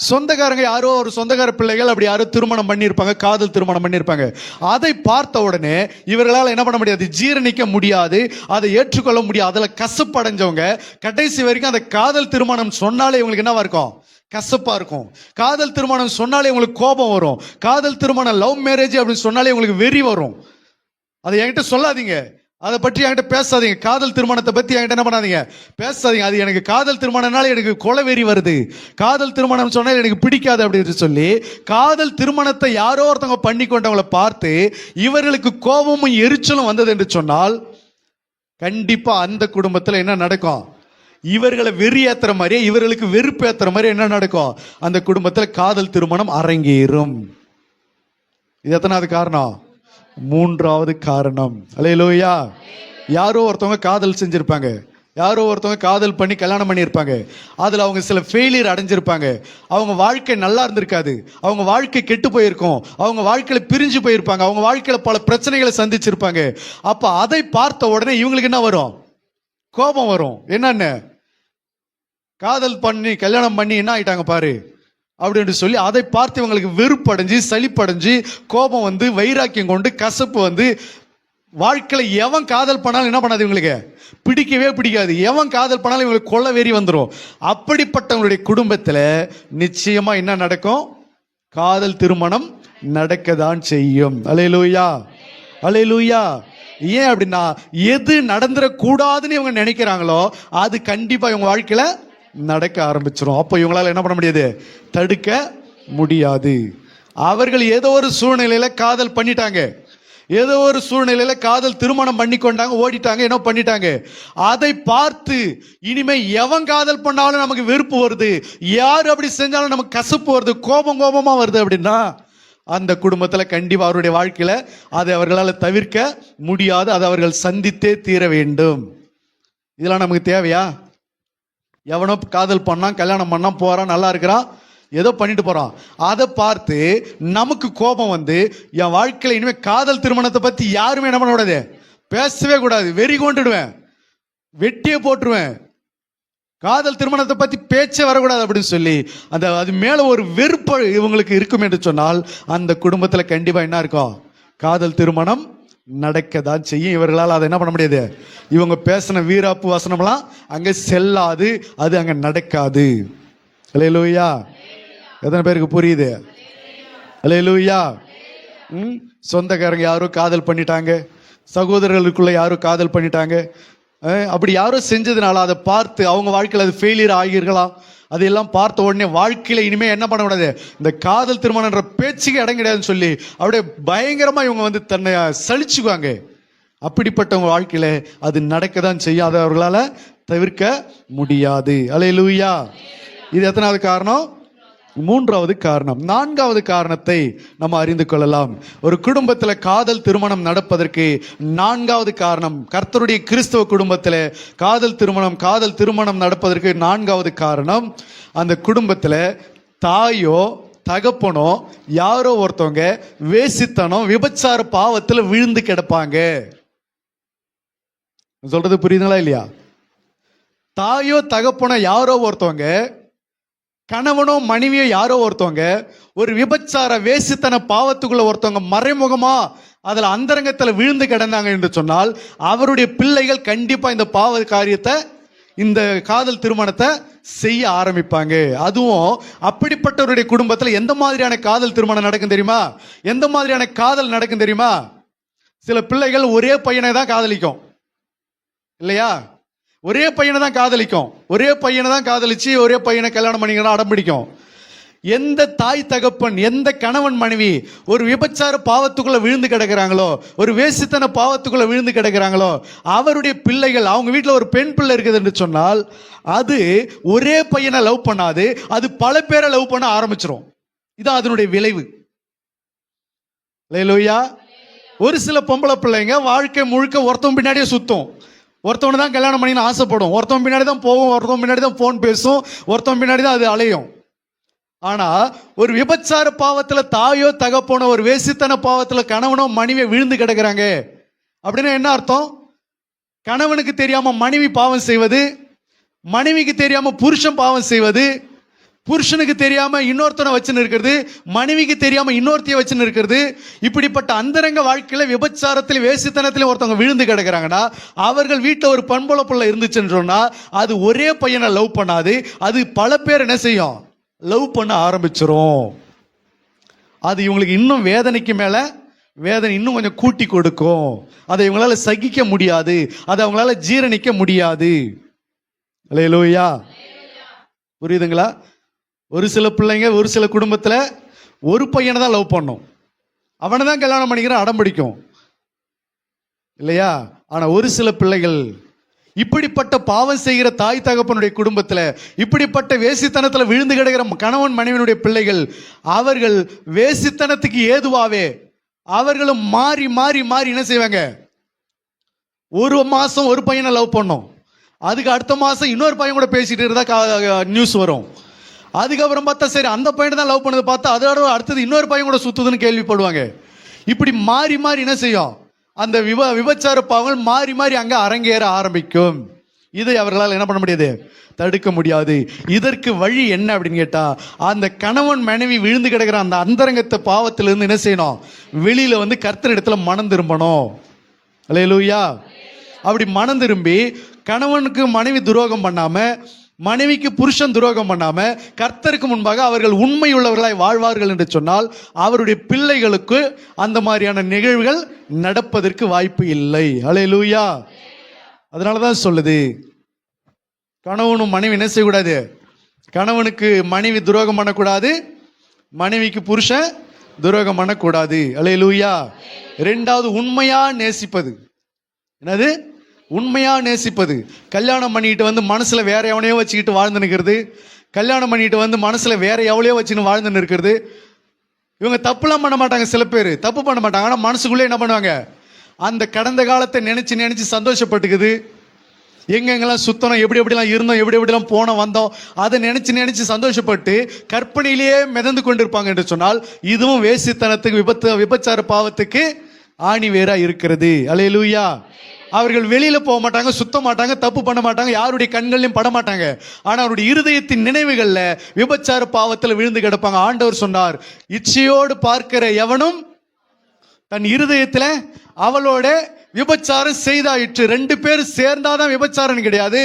சொந்தக்காரங்க, யாரோ ஒரு சொந்தக்கார பிள்ளைகள் அப்படி யாரோ திருமணம் பண்ணியிருப்பாங்க, காதல் திருமணம் பண்ணியிருப்பாங்க. அதை பார்த்த உடனே இவர்களால் என்ன பண்ண முடியாது, ஜீரணிக்க முடியாது, அதை ஏற்றுக்கொள்ள முடியாது. அதில் கசப்படைஞ்சவங்க கடைசி வரைக்கும் அந்த காதல் திருமணம் சொன்னாலே இவங்களுக்கு என்னவா இருக்கும், கசப்பா இருக்கும். காதல் திருமணம் சொன்னாலே உங்களுக்கு கோபம் வரும். காதல் திருமணம், லவ் மேரேஜ் அப்படின்னு சொன்னாலே உங்களுக்கு வெறி வரும். அதை என்கிட்ட சொல்லாதீங்க, அதை பற்றி என்கிட்ட பேசாதீங்க, காதல் திருமணத்தை பத்தி என்கிட்ட என்ன பண்ணாதீங்க, பேசாதீங்க. அது எனக்கு காதல் திருமணம்னால எனக்கு கொலவெறி வருது, காதல் திருமணம் சொன்னால் எனக்கு பிடிக்காது அப்படின்னு சொல்லி காதல் திருமணத்தை யாரோ ஒருத்தவங்க பண்ணி கொண்டவங்களை பார்த்து இவர்களுக்கு கோபமும் எரிச்சலும் வந்தது என்று சொன்னால் கண்டிப்பா அந்த குடும்பத்தில் என்ன நடக்கும், இவர்களை வெறி ஏத்துற மாதிரியே இவர்களுக்கு வெறுப்பு ஏத்துற மாதிரி என்ன நடக்கும், அந்த குடும்பத்தில் காதல் திருமணம் அரங்கேறும். இது எத்தனாவது காரணம்? மூன்றாவது காரணம். அல்லேலூயா. யாரோ ஒருத்தவங்க காதல் செஞ்சிருப்பாங்க, யாரோ ஒருத்தவங்க காதல் பண்ணி கல்யாணம் பண்ணியிருப்பாங்க, அதில் அவங்க சில ஃபெயிலியர் அடைஞ்சிருப்பாங்க, அவங்க வாழ்க்கை நல்லா இருந்திருக்காது, அவங்க வாழ்க்கை கெட்டு போயிருக்கும், அவங்க வாழ்க்கையில் பிரிஞ்சு போயிருப்பாங்க, அவங்க வாழ்க்கையில் பல பிரச்சனைகளை சந்திச்சிருப்பாங்க. அப்போ அதை பார்த்த உடனே இவங்களுக்கு என்ன வரும், கோபம் வரும். என்னன்னு, காதல் பண்ணி கல்யாணம் பண்ணி என்ன ஆயிட்டாங்க பாரு அப்படின்னு சொல்லி அதை பார்த்து இவங்களுக்கு வெறுப்படைஞ்சு சலிப்படைஞ்சு கோபம் வந்து வைராக்கியம் கொண்டு கசப்பு வந்து வாழ்க்கையில எவன் காதல் பண்ணாலும் என்ன பண்ணாது, இவங்களுக்கு பிடிக்கவே பிடிக்காது. எவன் காதல் பண்ணாலும் இவங்களுக்கு கொள்ள வெறி வந்துடும். அப்படிப்பட்டவங்களுடைய குடும்பத்தில் நிச்சயமா என்ன நடக்கும், காதல் திருமணம் நடக்கதான் செய்யும். அல்லேலூயா, அல்லேலூயா. ஏன் அப்படின்னா, எது நடந்துடக்கூடாதுன்னு இவங்க நினைக்கிறாங்களோ அது கண்டிப்பா இவங்க வாழ்க்கையில நடக்க ஆரம்பிச்சிடும். அப்போ இவங்களால என்ன பண்ண முடியாது, தடுக்க முடியாது. அவர்கள் ஏதோ ஒரு சூழ்நிலையில காதல் பண்ணிட்டாங்க, ஏதோ ஒரு சூழ்நிலையில காதல் திருமணம் பண்ணி கொண்டாங்க, ஓடிட்டாங்க, என்ன பண்ணிட்டாங்க. அதை பார்த்து இனிமே எவன் காதல் பண்ணாலும் நமக்கு வெறுப்பு வருது, யார் அப்படி செஞ்சாலும் நமக்கு கசப்பு வருது, கோபமா வருது அப்படின்னா அந்த குடும்பத்தில் கண்டிப்பா அவருடைய வாழ்க்கையில அதை அவர்களால் தவிர்க்க முடியாது, அதை அவர்கள் சந்தித்தே தீர வேண்டும். இதெல்லாம் நமக்கு தேவையா? எவனோ காதல் பண்ணான், கல்யாணம் பண்ணான், போறான், நல்லா இருக்கிறான், ஏதோ பண்ணிட்டு போறான், அதை பார்த்து நமக்கு கோபம் வந்து என் வாழ்க்கையில இனிமே காதல் திருமணத்தை பத்தி யாருமே என்ன பண்ண கூடாது, பேசவே கூடாது, வெறி கொண்டுடுவேன், வெட்டியே போட்டுருவேன், காதல் திருமணத்தை பத்தி பேச்சே வரக்கூடாது அப்படின்னு சொல்லி அது மேல ஒரு வெறுப்பு இவங்களுக்கு இருக்கும் என்று சொன்னால் அந்த குடும்பத்துல கண்டிப்பா என்ன இருக்கும், காதல் திருமணம் நடக்க தான் செய்யும். இவர்களால் அதை என்ன பண்ண முடியாது, இவங்க பேசின வீராப்பு வசனம்லாம் அங்கே செல்லாது, அது அங்கே நடக்காது. அல்லேலூயா. எத்தனை பேருக்கு புரியுது? அல்லேலூயா. சொந்தக்காரங்க யாரும் காதல் பண்ணிட்டாங்க, சகோதரர்களுக்குள்ள யாரும் காதல் பண்ணிட்டாங்க, அப்படி யாரோ செஞ்சதுனால அதை பார்த்து அவங்க வாழ்க்கையில் அது ஃபெயிலியர் ஆகியிருக்கலாம். அதையெல்லாம் பார்த்த உடனே வாழ்க்கையில இனிமே என்ன பண்ணக்கூடாது, இந்த காதல் திருமணம்ன்ற பேச்சுக்கு இடம் கிடையாதுன்னு சொல்லி அப்படியே பயங்கரமா இவங்க வந்து தன்னை சலிச்சுக்குவாங்க. அப்படிப்பட்டவங்க வாழ்க்கையில அது நடக்க தான் செய்யும், அதை அவர்களால தவிர்க்க முடியாது. அல்லேலூயா. இது எத்தனாவது காரணம்? மூன்றாவது காரணம். நான்காவது காரணத்தை நம்ம அறிந்து கொள்ளலாம். ஒரு குடும்பத்தில் காதல் திருமணம் நடப்பதற்கு நான்காவது காரணம், கர்த்தருடைய கிறிஸ்தவ குடும்பத்தில் காதல் திருமணம் நடப்பதற்கு நான்காவது காரணம், அந்த குடும்பத்தில் தாயோ தகப்பனோ யாரோ ஒருத்தவங்க வேசித்தனம் விபச்சார பாவத்தில் விழுந்து கிடப்பாங்க. சொல்றது புரியுதுங்களா இல்லையா? தாயோ தகப்பனோ யாரோ ஒருத்தவங்க, கணவனோ மனைவியோ யாரோ ஒருத்தவங்க ஒரு விபச்சார வேசித்தன பாவத்துக்குள்ள ஒருத்தவங்க மறைமுகமா அதுல அந்தரங்கத்துல விழுந்து கிடந்தாங்க என்று சொன்னால் அவருடைய பிள்ளைகள் கண்டிப்பா இந்த பாவ காரியத்தை இந்த காதல் திருமணத்தை செய்ய ஆரம்பிப்பாங்க. அதுவும் அப்படிப்பட்டவருடைய குடும்பத்தில் எந்த மாதிரியான காதல் திருமணம் நடக்கும் தெரியுமா? எந்த மாதிரியான காதல் நடக்கும் தெரியுமா? சில பிள்ளைகள் ஒரே பையனை தான் காதலிக்கும் இல்லையா? ஒரே பையனை தான் காதலிக்கும், ஒரே பையனை தான் காதலிச்சு ஒரே பையனை கல்யாணம் பண்ணிக்கிறா அடம் பிடிக்கும். எந்த தாய் தகப்பன், எந்த கணவன் மனைவி ஒரு விபச்சார பாவத்துக்குள்ள விழுந்து கிடக்கிறாங்களோ, ஒரு வேசித்தன பாவத்துக்குள்ள விழுந்து கிடக்கிறாங்களோ, அவருடைய பிள்ளைகள், அவங்க வீட்டில் ஒரு பெண் பிள்ளை இருக்குது என்று சொன்னால் அது ஒரே பையனை லவ் பண்ணாது, அது பல பேரை லவ் பண்ண ஆரம்பிச்சிடும். இதான் அதனுடைய விளைவு. அல்லேலூயா. ஒரு சில பொம்பளை பிள்ளைங்க வாழ்க்கை முழுக்க ஒருத்தவன் பின்னாடியே சுத்தும், ஒருத்தவனை தான் கல்யாணம் பண்ணின்னு ஆசைப்படும், ஒருத்தவன் பின்னாடி தான் போகும், ஒருத்தவன் பின்னாடி தான் போன் பேசும், ஒருத்தவன் பின்னாடி தான் அது அலையும். ஆனா ஒரு விபச்சார பாவத்துல தாயோ தகப்பனோ, ஒரு வேசித்தன பாவத்துல கணவனோ மனைவியை விழுந்து கிடக்குறாங்க அப்படின்னா என்ன அர்த்தம்? கணவனுக்கு தெரியாம மனைவி பாவம் செய்வது, மனைவிக்கு தெரியாம புருஷன் பாவம் செய்வது, புருஷனுக்கு தெரியாம இன்னொருத்தனை வச்சுன்னு இருக்கிறது, மனைவிக்கு தெரியாம இன்னொருத்தைய வச்சுன்னு இருக்கிறது. இப்படிப்பட்ட அந்தரங்க வாழ்க்கையில விபச்சாரத்தில் வேசித்தனத்தில் ஒருத்தவங்க விழுந்து கிடக்குறாங்கன்னா, அவர்கள் வீட்டில் ஒரு பண்புல பிள்ளை இருந்துச்சுன்னு சொன்னா அது ஒரே பையனை லவ் பண்ணாது, அது பல பேர் என்ன செய்யும்? லவ் பண்ண ஆரம்பிச்சிரும். அது இவங்களுக்கு இன்னும் வேதனைக்கு மேல வேதனை இன்னும் கொஞ்சம் கூட்டி கொடுக்கும். அதை இவங்களால சகிக்க முடியாது, அதை அவங்களால ஜீரணிக்க முடியாது. அல்லேலூயா. புரியுதுங்களா? ஒரு சில பிள்ளைங்க ஒரு சில குடும்பத்துல ஒரு பையனை தான் லவ் பண்ணும், அவனை தான் கல்யாணம் பண்ணிக்கிற அடம் பிடிக்கும் இல்லையா? ஆனா ஒரு சில பிள்ளைகள் இப்படிப்பட்ட பாவம் செய்கிற தாய் தகப்பனுடைய குடும்பத்தில், இப்படிப்பட்ட வேசித்தனத்துல விழுந்து கிடக்கிற கணவன் மனைவியினுடைய பிள்ளைகள், அவர்கள் வேசித்தனத்துக்கு ஏதுவாவே அவர்களும் மாறி மாறி மாறி என்ன செய்வாங்க? ஒரு மாசம் ஒரு பையனை லவ் பண்ணோம், அதுக்கு அடுத்த மாசம் இன்னொரு பையன் கூட பேசிட்டு இருந்தா நியூஸ் வரும். அதுக்கப்புறம் பார்த்தா சரி அந்த பையனை தான் லவ் பண்ணது பார்த்தா அதோட அடுத்தது இன்னொரு பையன் கூட சுத்துதுன்னு கேள்விப்படுவாங்க. இப்படி மாறி மாறி என்ன செய்யும்? அந்த விபச்சார பாவங்கள் மாறி மாறி அங்க அரங்கேற ஆரம்பிக்கும். இதை அவர்களால் என்ன பண்ண முடியாது? தடுக்க முடியாது. இதற்கு வழி என்ன அப்படின்னு கேட்டா, அந்த கணவன் மனைவி விழுந்து கிடக்கிற அந்த அந்தரங்கத்தை பாவத்திலிருந்து என்ன செய்யணும்? வெளியில வந்து கர்த்தரிடத்துல மனம் திரும்பணும். அல்லேலூயா. அப்படி மனம் திரும்பி கணவனுக்கு மனைவி துரோகம் பண்ணாம, மனைவிக்கு புருஷன் துரோகம் பண்ணாம, கர்த்தருக்கு முன்பாக அவர்கள் உண்மை உள்ளவர்களாய் வாழ்வார்கள் என்று சொன்னால் அவருடைய பிள்ளைகளுக்கு அந்த மாதிரியான நிகழ்வுகள் நடப்பதற்கு வாய்ப்பு இல்லை. அல்லேலூயா. அதனாலதான் சொல்லுது, கணவனும் மனைவி என்ன செய்யக்கூடாது? கணவனுக்கு மனைவி துரோகம் பண்ணக்கூடாது, மனைவிக்கு புருஷன் துரோகம் பண்ணக்கூடாது. அல்லேலூயா. இரண்டாவது, உண்மையா நேசிப்பது. என்னது? உண்மையா நேசிப்பது. கல்யாணம் பண்ணிட்டு வந்து மனசுல வேற எவனையோ வச்சுக்கிட்டு வாழ்ந்து நிற்கிறது, கல்யாணம் பண்ணிட்டு வந்து மனசுல வேற எவ்வளையோ வச்சுன்னு வாழ்ந்து இருக்கிறது. இவங்க தப்புலாம் பண்ண மாட்டாங்க, சில பேர் தப்பு பண்ண மாட்டாங்க, ஆனா மனசுக்குள்ளே என்ன பண்ணுவாங்க? அந்த கடந்த காலத்தை நினைச்சு நினைச்சு சந்தோஷப்பட்டுக்குது. எங்கெங்கெல்லாம் சுத்தணும், எப்படி எப்படிலாம் இருந்தோம், எப்படி எப்படிலாம் போனோம் வந்தோம், அதை நினைச்சு நினைச்சு சந்தோஷப்பட்டு கற்பனையிலேயே மிதந்து கொண்டிருப்பாங்க என்று சொன்னால் இதுவும் வேசித்தனத்துக்கு விபச்சார பாவத்துக்கு ஆணி வேறா இருக்கிறது. அல்லேலூயா. அவர்கள் வெளியில போக மாட்டாங்க, சுத்த மாட்டாங்க, தப்பு பண்ண மாட்டாங்க, யாருடைய கண்களையும் பட மாட்டாங்க, ஆனா அவருடைய இருதயத்தின் நினைவுகள்ல விபச்சார பாவத்தில் விழுந்து கிடப்பாங்க. ஆண்டவர் சொன்னார், இச்சையோடு பார்க்கிற எவனும் தன் இருதயத்துல அவளோட விபச்சாரம் செய்தாயிற்று. ரெண்டு பேர் சேர்ந்தாதான் விபச்சாரம் கிடையாது.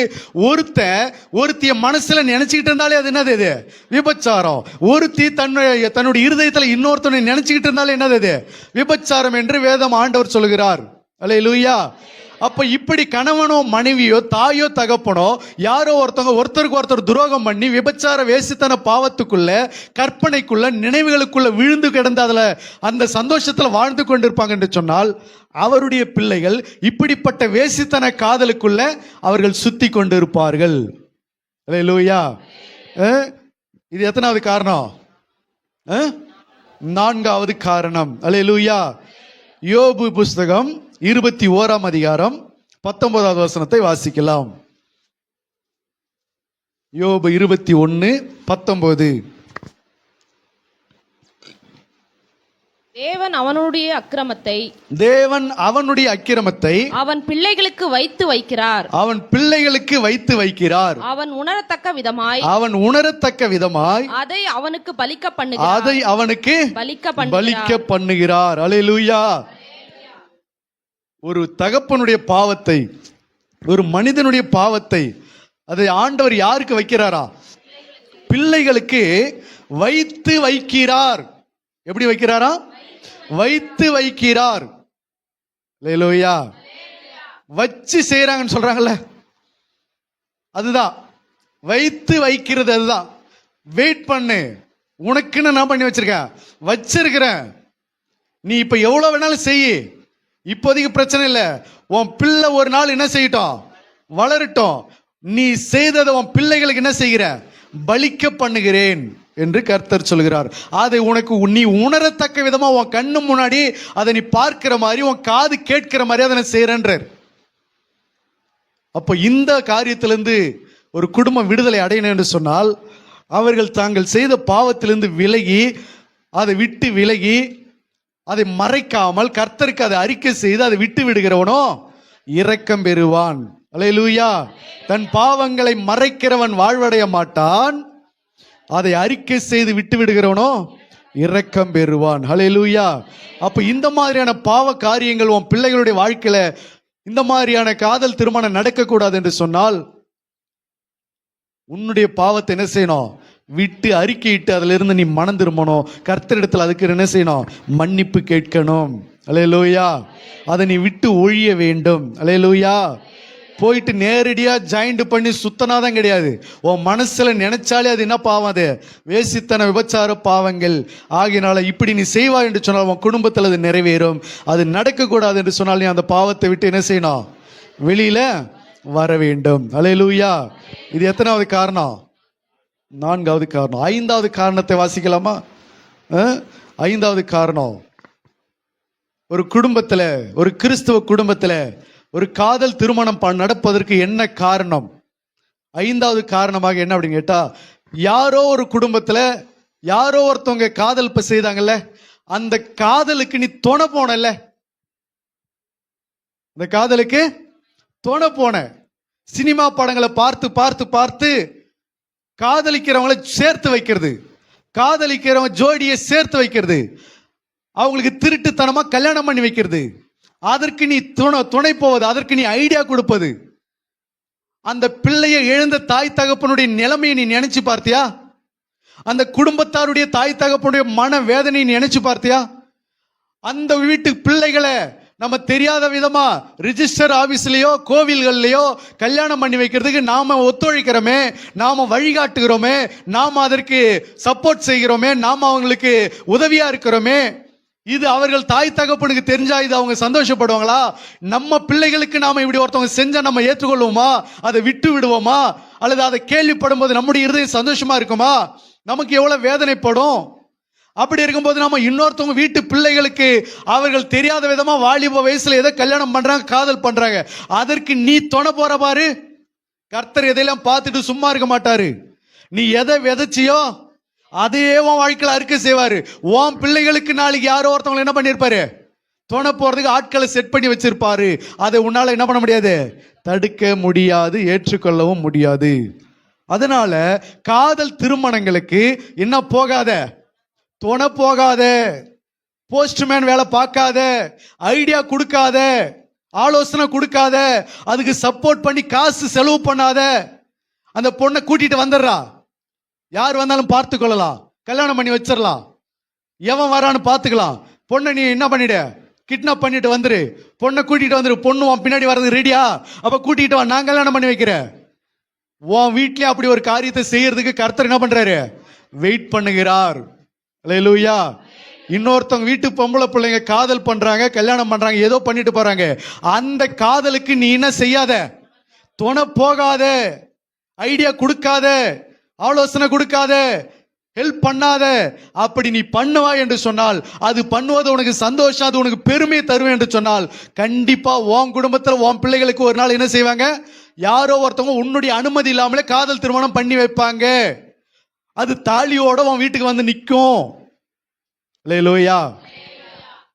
ஒருத்திய மனசுல நினைச்சுக்கிட்டு இருந்தாலே அது என்னது? இது விபச்சாரம். ஒருத்தி தன்னுடைய இருதயத்துல இன்னொருத்தனை நினைச்சுக்கிட்டு இருந்தாலே என்னது? இது விபச்சாரம் என்று வேதம் ஆண்டவர் சொல்கிறார். அல்லேலூயா. அப்ப இப்படி கணவனோ மனைவியோ தாயோ தகப்பனோ யாரோ ஒருத்தருக்கு ஒருத்தர் துரோகம் பண்ணி விபச்சார வேசித்தன பாவத்துக்குள்ள, கற்பனைக்குள்ள, நினைவுகளுக்குள்ள விழுந்து கிடந்து அதுல அந்த சந்தோஷத்துல வாழ்ந்து கொண்டிருப்பாங்க என்று சொன்னால் அவருடைய பிள்ளைகள் இப்படிப்பட்ட வேசித்தன காதலுக்குள்ள அவர்கள் சுத்தி கொண்டிருப்பார்கள். அல்லேலூயா. இது எத்தனாவது காரணம்? நான்காவது காரணம். அல்லேலூயா. யோபு புஸ்தகம் 21ஆம் அதிகாரம் 19வது வசனத்தை வாசிக்கலாம். யோபு 21:19. தேவன் அவனுடைய அக்கிரமத்தை அவன் பிள்ளைகளுக்கு வைத்து வைக்கிறார். அவன் உணரத்தக்க விதமாய் அதை அவனுக்கு பலிக்க பண்ணுகிறார். அல்லேலூயா. ஒரு தகப்பனுடைய பாவத்தை, ஒரு மனிதனுடைய பாவத்தை அது ஆண்டவர் யாருக்கு வைக்கிறாரா? பிள்ளைகளுக்கு வைத்து வைக்கிறார். எப்படி வைக்கிறாரா? வைத்து வைக்கிறார். அல்லேலூயா. வச்சு செய்யறாங்கன்னு சொல்றாங்கல்ல, அதுதான் வைத்து வைக்கிறது. அதுதான் வெயிட் பண்ணு, உனக்குன்னு நான் பண்ணி வச்சிருக்கேன், வச்சிருக்கிறேன். நீ இப்ப எவ்வளவு வேணாலும் செய், இப்போதைக்கு பிரச்சனை இல்லை. உன் பிள்ளை ஒரு நாள் என்ன செய்யட்டும், வளரட்டும். நீ செய்ததை உன் பிள்ளைகளுக்கு என்ன செய்கிற, பலிக்க பண்ணுகிறேன் என்று கர்த்தர் சொல்கிறார். அதை உனக்கு நீ உணரத்தக்க விதமா உன் கண்ணு முன்னாடி அதை நீ பார்க்கிற மாதிரி, உன் காது கேட்கிற மாதிரி அதை செய்யறேன்றார். அப்போ இந்த காரியத்திலிருந்து ஒரு குடும்பம் விடுதலை அடையணும் என்று சொன்னால், அவர்கள் தாங்கள் செய்த பாவத்திலிருந்து விலகி, அதை விட்டு விலகி, அதை மறைக்காமல் கர்த்தருக்கு அதை அறிக்கை செய்து அதை விட்டு விடுகிறவனோ இரக்கம் பெறுவான். அல்லேலூயா. தன் பாவங்களை மறைக்கிறவன் வாழ்வடைய மாட்டான், அதை அறிக்கை செய்து விட்டு விடுகிறவனோ இரக்கம் பெறுவான். அல்லேலூயா. அப்ப இந்த மாதிரியான பாவ காரியங்கள் உன் பிள்ளைகளுடைய வாழ்க்கையில, இந்த மாதிரியான காதல் திருமணம் நடக்கக்கூடாது என்று சொன்னால், உன்னுடைய பாவத்தை என்ன செய்யணும், விட்டு அறிக்கையிட்டு அதுல இருந்து நீ மனம் திரும்பணும். கர்த்தரிடத்தில் அதுக்கு என்ன செய்யணும், மன்னிப்பு கேட்கணும். அல்லேலூயா. அதை நீ விட்டு ஒழிய வேண்டும். அல்லேலூயா. போயிட்டு நேரடியா ஜாயிண்ட் பண்ணி சுத்தனாதான் கிடையாது. உன் மனசுல நினைச்சாலே அது என்ன பாவம், அது வேசித்தன விபச்சார பாவங்கள் ஆகினால இப்படி நீ செய்வாய் என்று சொன்னால் உன் குடும்பத்தில் அது நிறைவேறும். அது நடக்கக்கூடாது என்று சொன்னால் நீ அந்த பாவத்தை விட்டு என்ன செய்யணும், வெளியில வர வேண்டும். அல்லேலூயா. இது எத்தனாவது காரணம்? 4வது காரணம். 5வது காரணத்தை வாசிக்கலாமா? 5வது காரணம், ஒரு குடும்பத்துல, ஒரு கிறிஸ்தவ குடும்பத்துல ஒரு காதல் திருமணம் நடப்பதற்கு என்ன காரணம்? 5வது காரணமாக என்ன அப்படின்னு கேட்டா, யாரோ ஒரு குடும்பத்துல யாரோ ஒருத்தவங்க காதல் செய்தாங்கல்ல, அந்த காதலுக்கு நீ துணை போனல, அந்த காதலுக்கு துணை போன. சினிமா படங்களை பார்த்து பார்த்து பார்த்து காதலிக்கிறவங்களை சேர்த்து வைக்கிறது, காதலிக்கிறவங்க ஜோடியை சேர்த்து வைக்கிறது, அவங்களுக்கு திருட்டுத்தனமா கல்யாணம் பண்ணி வைக்கிறது, அதற்கு நீ துணை போவது, அதற்கு நீ ஐடியா கொடுப்பது. அந்த பிள்ளையை இழந்த தாய் தகப்பனுடைய நிலைமையை நீ நினைச்சு பார்த்தியா? அந்த குடும்பத்தாருடைய தாய் தகப்பனுடைய மன வேதனையை நினைச்சு பார்த்தியா? அந்த வீட்டு பிள்ளைகளை நம்ம தெரியாத விதமா ரிஜிஸ்டர் ஆபீஸ்லயோ கோவில்கள்லயோ கல்யாணம் பண்ணி வைக்கிறதுக்கு நாம ஒத்துழைக்கிறோமே, நாம வழிகாட்டுகிறோமே, நாம அதற்கு சப்போர்ட் செய்கிறோமே, நாம அவங்களுக்கு உதவியா இருக்கிறோமே. இது அவர்கள் தாய் தகப்பனுக்கு தெரிஞ்சா இது அவங்க சந்தோஷப்படுவாங்களா? நம்ம பிள்ளைகளுக்கு நாம இப்படி ஒருத்தவங்க செஞ்சா நம்ம ஏற்றுக்கொள்வோமா? அதை விட்டு விடுவோமா? அல்லது அதை கேள்விப்படும் போது நம்முடைய இருதயம் சந்தோஷமா இருக்குமா? நமக்கு எவ்வளவு வேதனைப்படும். அப்படி இருக்கும்போது நம்ம இன்னொருத்தவங்க வீட்டு பிள்ளைகளுக்கு அவர்கள் தெரியாத விதமா வாலிப வயசுல எதை கல்யாணம் பண்றாங்க, காதல் பண்றாங்க, அதற்கு நீ துணை போற பாரு. கர்த்தர் எதையெல்லாம் பார்த்துட்டு சும்மா இருக்க மாட்டாரு. நீ எதை விதைச்சியோ அதையே உன் வாழ்க்கையில் அறுக்க செய்வாரு. உன் பிள்ளைகளுக்கு நாளைக்கு யாரோ ஒருத்தவங்க என்ன பண்ணிருப்பாரு, துணை போறதுக்கு ஆட்களை செட் பண்ணி வச்சிருப்பாரு. அதை உன்னால என்ன பண்ண முடியாது, தடுக்க முடியாது, ஏற்றுக்கொள்ளவும் முடியாது. அதனால காதல் திருமணங்களுக்கு என்ன போகாத, துணை போகாத, போஸ்ட்மேன் வேலை பார்க்காத, ஐடியா கொடுக்காத, ஆலோசனை கொடுக்காத, அதுக்கு சப்போர்ட் பண்ணி காசு செலவு பண்ணாத. அந்த பொண்ணை கூட்டிட்டு வந்துடுறா, யார் வந்தாலும் பார்த்து கொள்ளலாம், கல்யாணம் பண்ணி வச்சிடலாம், எவன் வரான்னு பார்த்துக்கலாம். பொண்ணை நீ என்ன பண்ணிடு, கிட்னாப் பண்ணிட்டு வந்துரு, பொண்ணை கூட்டிட்டு வந்துரு. பொண்ணு உன் பின்னாடி வர்றது ரெடியா? அப்ப கூட்டிட்டு வா, நான் கல்யாணம் பண்ணி வைக்கிறேன். உன் வீட்லயே அப்படி ஒரு காரியத்தை செய்யறதுக்கு கர்த்தர் என்ன பண்றாரு, வெயிட் பண்ணுகிறார். அல்லேலூயா. இன்னொருத்தவங்க வீட்டு பொம்பளை பிள்ளைங்க காதல் பண்றாங்க, கல்யாணம் பண்றாங்க, ஏதோ பண்ணிட்டு போறாங்க. அந்த காதலுக்கு நீ என்ன செய்யாத, துணை போகாத, ஐடியா கொடுக்காத, ஆலோசனை கொடுக்காத, ஹெல்ப் பண்ணாத. அப்படி நீ பண்ணுவா என்று சொன்னால், அது பண்ணுவது உனக்கு சந்தோஷம், அது உனக்கு பெருமையை தருவேன் என்று சொன்னால், கண்டிப்பா உன் குடும்பத்தில் உன் பிள்ளைகளுக்கு ஒரு நாள் என்ன செய்வாங்க, யாரோ ஒருத்தவங்க உன்னுடைய அனுமதி இல்லாமலே காதல் திருமணம் பண்ணி வைப்பாங்க. அது தாலியோட உன் வீட்டுக்கு வந்து நிற்கும். அல்லேலூயா.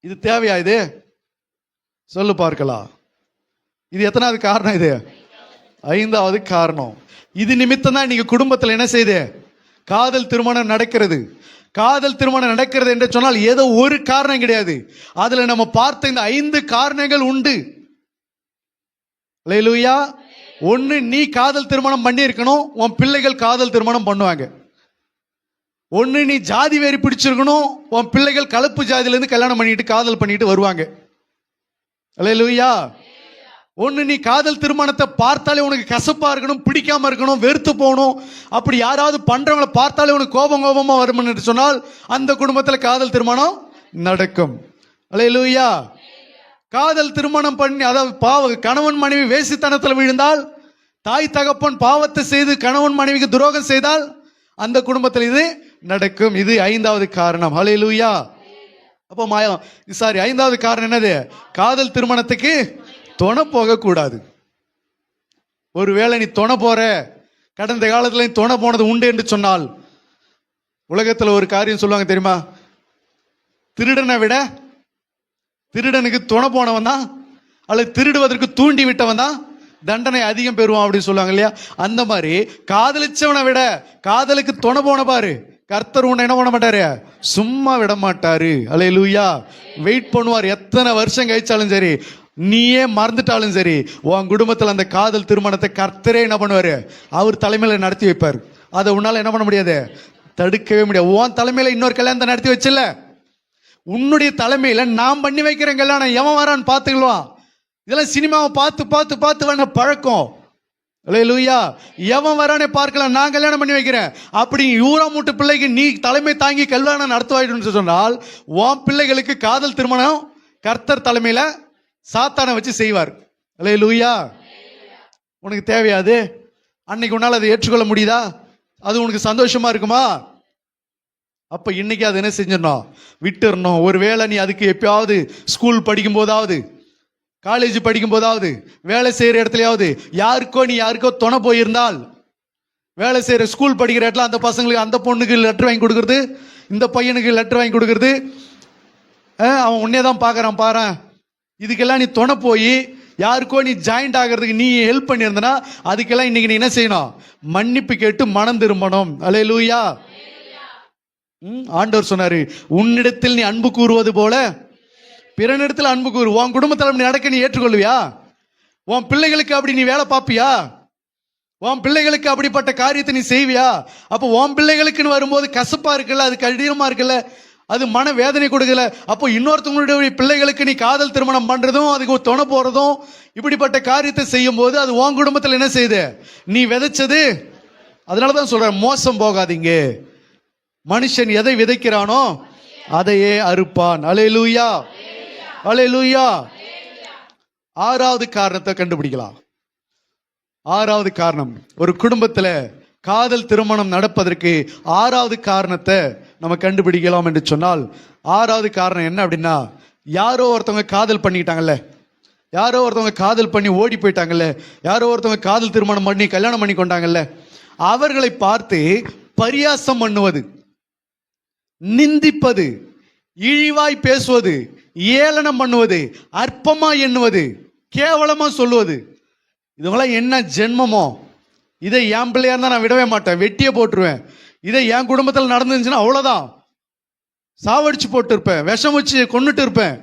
இது தேவையா? இது சொல்லு பார்க்கலாம். இது எத்தனாவது காரணம்? இது 5வது காரணம். இது நிமித்தம் தான் நீங்க குடும்பத்தில் என்ன செய்து காதல் திருமணம் நடக்கிறது. காதல் திருமணம் நடக்கிறது என்று சொன்னால் ஏதோ ஒரு காரணம் கிடையாது. அதுல நம்ம பார்த்த இந்த 5 காரணங்கள் உண்டு. அல்லேலூயா. ஒண்ணு நீ காதல் திருமணம் பண்ணி இருக்கணும், உன் பிள்ளைகள் காதல் திருமணம் பண்ணுவாங்க. ஒண்ணு நீ ஜாதி வெறி பிடிச்சிருக்கணும், உன் பிள்ளைகள் கலப்பு ஜாதியில இருந்து கல்யாணம் பண்ணிட்டு காதல் பண்ணிட்டு வருவாங்க. அல்லேலூயா. ஒண்ணு நீ காதல் திருமணத்தை பார்த்தாலே உனக்கு கசப்பா இருக்கணும், பிடிக்காம இருக்கணும், வெறுத்து போகணும். அப்படி யாராவது பண்றவங்களை பார்த்தாலே உனக்கு கோபமா வரும் என்று சொன்னால் அந்த குடும்பத்தில் காதல் திருமணம் நடக்கும். அல்லேலூயா. காதல் திருமணம் பண்ணி, அதாவது கணவன் மனைவி வேசித்தனத்தில் விழுந்தால், தாய் தகப்பன் பாவத்தை செய்து கணவன் மனைவிக்கு துரோகம் செய்தால் அந்த குடும்பத்தில் இது நடக்கும். இது 5வது காரணம். ஹல்லேலூயா. அப்போ ஐந்தாவது காரணம் என்னது? காதல் திருமணத்துக்கு துணை போகக்கூடாது. ஒருவேளை நீ துணை போற, கடந்த காலத்துல நீ துணை போனது உண்டு என்று சொன்னால், உலகத்துல ஒரு காரியம் சொல்லுவாங்க தெரியுமா? திருடனை விட திருடனுக்கு துணை போனவன் தான், அல்லது திருடுவதற்கு தூண்டி விட்டவன் தான் தண்டனை அதிகம் பெறுவான் அப்படின்னு சொல்லுவாங்க இல்லையா? அந்த மாதிரி காதலிச்சவனை விட காதலுக்கு துணை போன பாரு, கர்த்தர் உன்னை என்ன பண்ண மாட்டாரு? சும்மா விட மாட்டாரு. அல்லேலூயா. வெயிட் பண்ணுவார். எத்தனை வருஷம் கழிச்சாலும் சரி, நீயே மறந்துட்டாலும் சரி, உன் குடும்பத்தில் அந்த காதல் திருமணத்தை கர்த்தரே என்ன பண்ணுவாரு? அவர் தலைமையில நடத்தி வைப்பார். அதை உன்னால என்ன பண்ண முடியாது? தடுக்கவே முடியாது. உன் தலைமையில இன்னொரு கல்யாணத்தை நடத்தி வச்சில்ல, உன்னுடைய தலைமையில நான் பண்ணி வைக்கிறேன் கல்யாணம், எவன் வரான்னு பார்த்துக்கலாம். இதெல்லாம் சினிமாவை பார்த்து பார்த்து பார்த்து வேண பழக்கம். அல்லேலூயா. எவன் வரானே பார்க்கலாம், நான் கல்யாணம் பண்ணி வைக்கிறேன் அப்படி ஊரா மூட்டு பிள்ளைக்கு நீ தலைமை தாங்கி கல்யாணம் நடத்துவாயிடுன்னு சொன்னால், உன் பிள்ளைகளுக்கு காதல் திருமணம் கர்த்தர் தலைமையில சாத்தானை வச்சு செய்வார். அல்லேலூயா. உனக்கு தேவையாது? அன்னைக்கு உன்னால அதை ஏற்றுக்கொள்ள முடியுதா? அது உனக்கு சந்தோஷமா இருக்குமா? அப்ப இன்னைக்கு அது என்ன செஞ்சிடணும்? விட்டுறணும். ஒருவேளை நீ அதுக்கு எப்பயாவது ஸ்கூல் படிக்கும் போதாவது, காலேஜ் படிக்கும் போதாவது, வேலை செய்யற இடத்துலயாவது நீ யாருக்கோ துணை போயிருந்தால், வேலை செய்யற ஸ்கூல் படிக்கிற இடத்துல அந்த பசங்களுக்கு, அந்த பொண்ணுக்கு லெட்டர் வாங்கி கொடுக்கறது, இந்த பையனுக்கு லெட்டர் வாங்கி கொடுக்கறது, அவன் உன்னே தான் பார்க்கறான் பாரு, இதுக்கெல்லாம் நீ துணை போய் யாருக்கோ நீ ஜாயிண்ட் ஆகிறதுக்கு நீ ஹெல்ப் பண்ணியிருந்தனா, அதுக்கெல்லாம் இன்னைக்கு நீ என்ன செய்யணும்? மன்னிப்பு கேட்டு மனம் திரும்பணும். அல்லேலூயா. ஆண்டவர் சொன்னாரு, உன்னிடத்தில் நீ அன்பு கூறுவது போல பிறனிடத்தில் அன்பு கூறு. உன் குடும்பத்தில் நடக்க நீ ஏற்றுக்கொள்வியா? உன் பிள்ளைகளுக்கு அப்படி நீ வேலை பார்ப்பியா? உன் பிள்ளைகளுக்கு அப்படிப்பட்ட காரியத்தை நீ செய்வியா? அப்போ உன் பிள்ளைகளுக்குன்னு வரும்போது கசப்பா இருக்குல்ல, அது கடினமா இருக்குல்ல, அது மன வேதனை கொடுக்கல. அப்போ இன்னொருத்தவங்களுடைய பிள்ளைகளுக்கு நீ காதல் திருமணம் பண்றதும், அதுக்கு துணை போறதும், இப்படிப்பட்ட காரியத்தை செய்யும் போது அது உன் குடும்பத்தில் என்ன செய்யுது? நீ விதைச்சது. அதனாலதான் சொல்றேன், மோசம் போகாதீங்க. மனுஷன் எதை விதைக்கிறானோ அதையே அறுப்பான். அல்லேலூயா. அல்லேலூயா. 6வது காரணத்தை கண்டுபிடிக்கலாம். 6வது காரணம், ஒரு குடும்பத்தில் காதல் திருமணம் நடப்பதற்கு 6வது காரணத்தை நம்ம கண்டுபிடிக்கலாம் என்று சொன்னால், 6வது காரணம் என்ன அப்படின்னா, யாரோ ஒருத்தவங்க காதல் பண்ணிக்கிட்டாங்கல்ல, யாரோ ஒருத்தவங்க காதல் பண்ணி ஓடி போயிட்டாங்கல்ல, யாரோ ஒருத்தவங்க காதல் திருமணம் பண்ணி கல்யாணம் பண்ணி கொண்டாங்கல்ல, அவர்களை பார்த்து பரியாசம் பண்ணுவது, நிந்திப்பது, இழிவாய் பேசுவது, ஏளனம் பண்ணுவது, அற்பமா எண்ணுவது, கேவலமா சொல்லுவது, இதுவெல்லாம் என்ன ஜென்மமோ? இதை என் பிள்ளையா இருந்தா நான் விடவே மாட்டேன், வெட்டியே போட்டுருவேன். இதை என் குடும்பத்தில் நடந்துச்சுன்னா அவ்வளவுதான், சாவடிச்சு போட்டு இருப்பேன், விஷம் வச்சு கொண்டுட்டு இருப்பேன்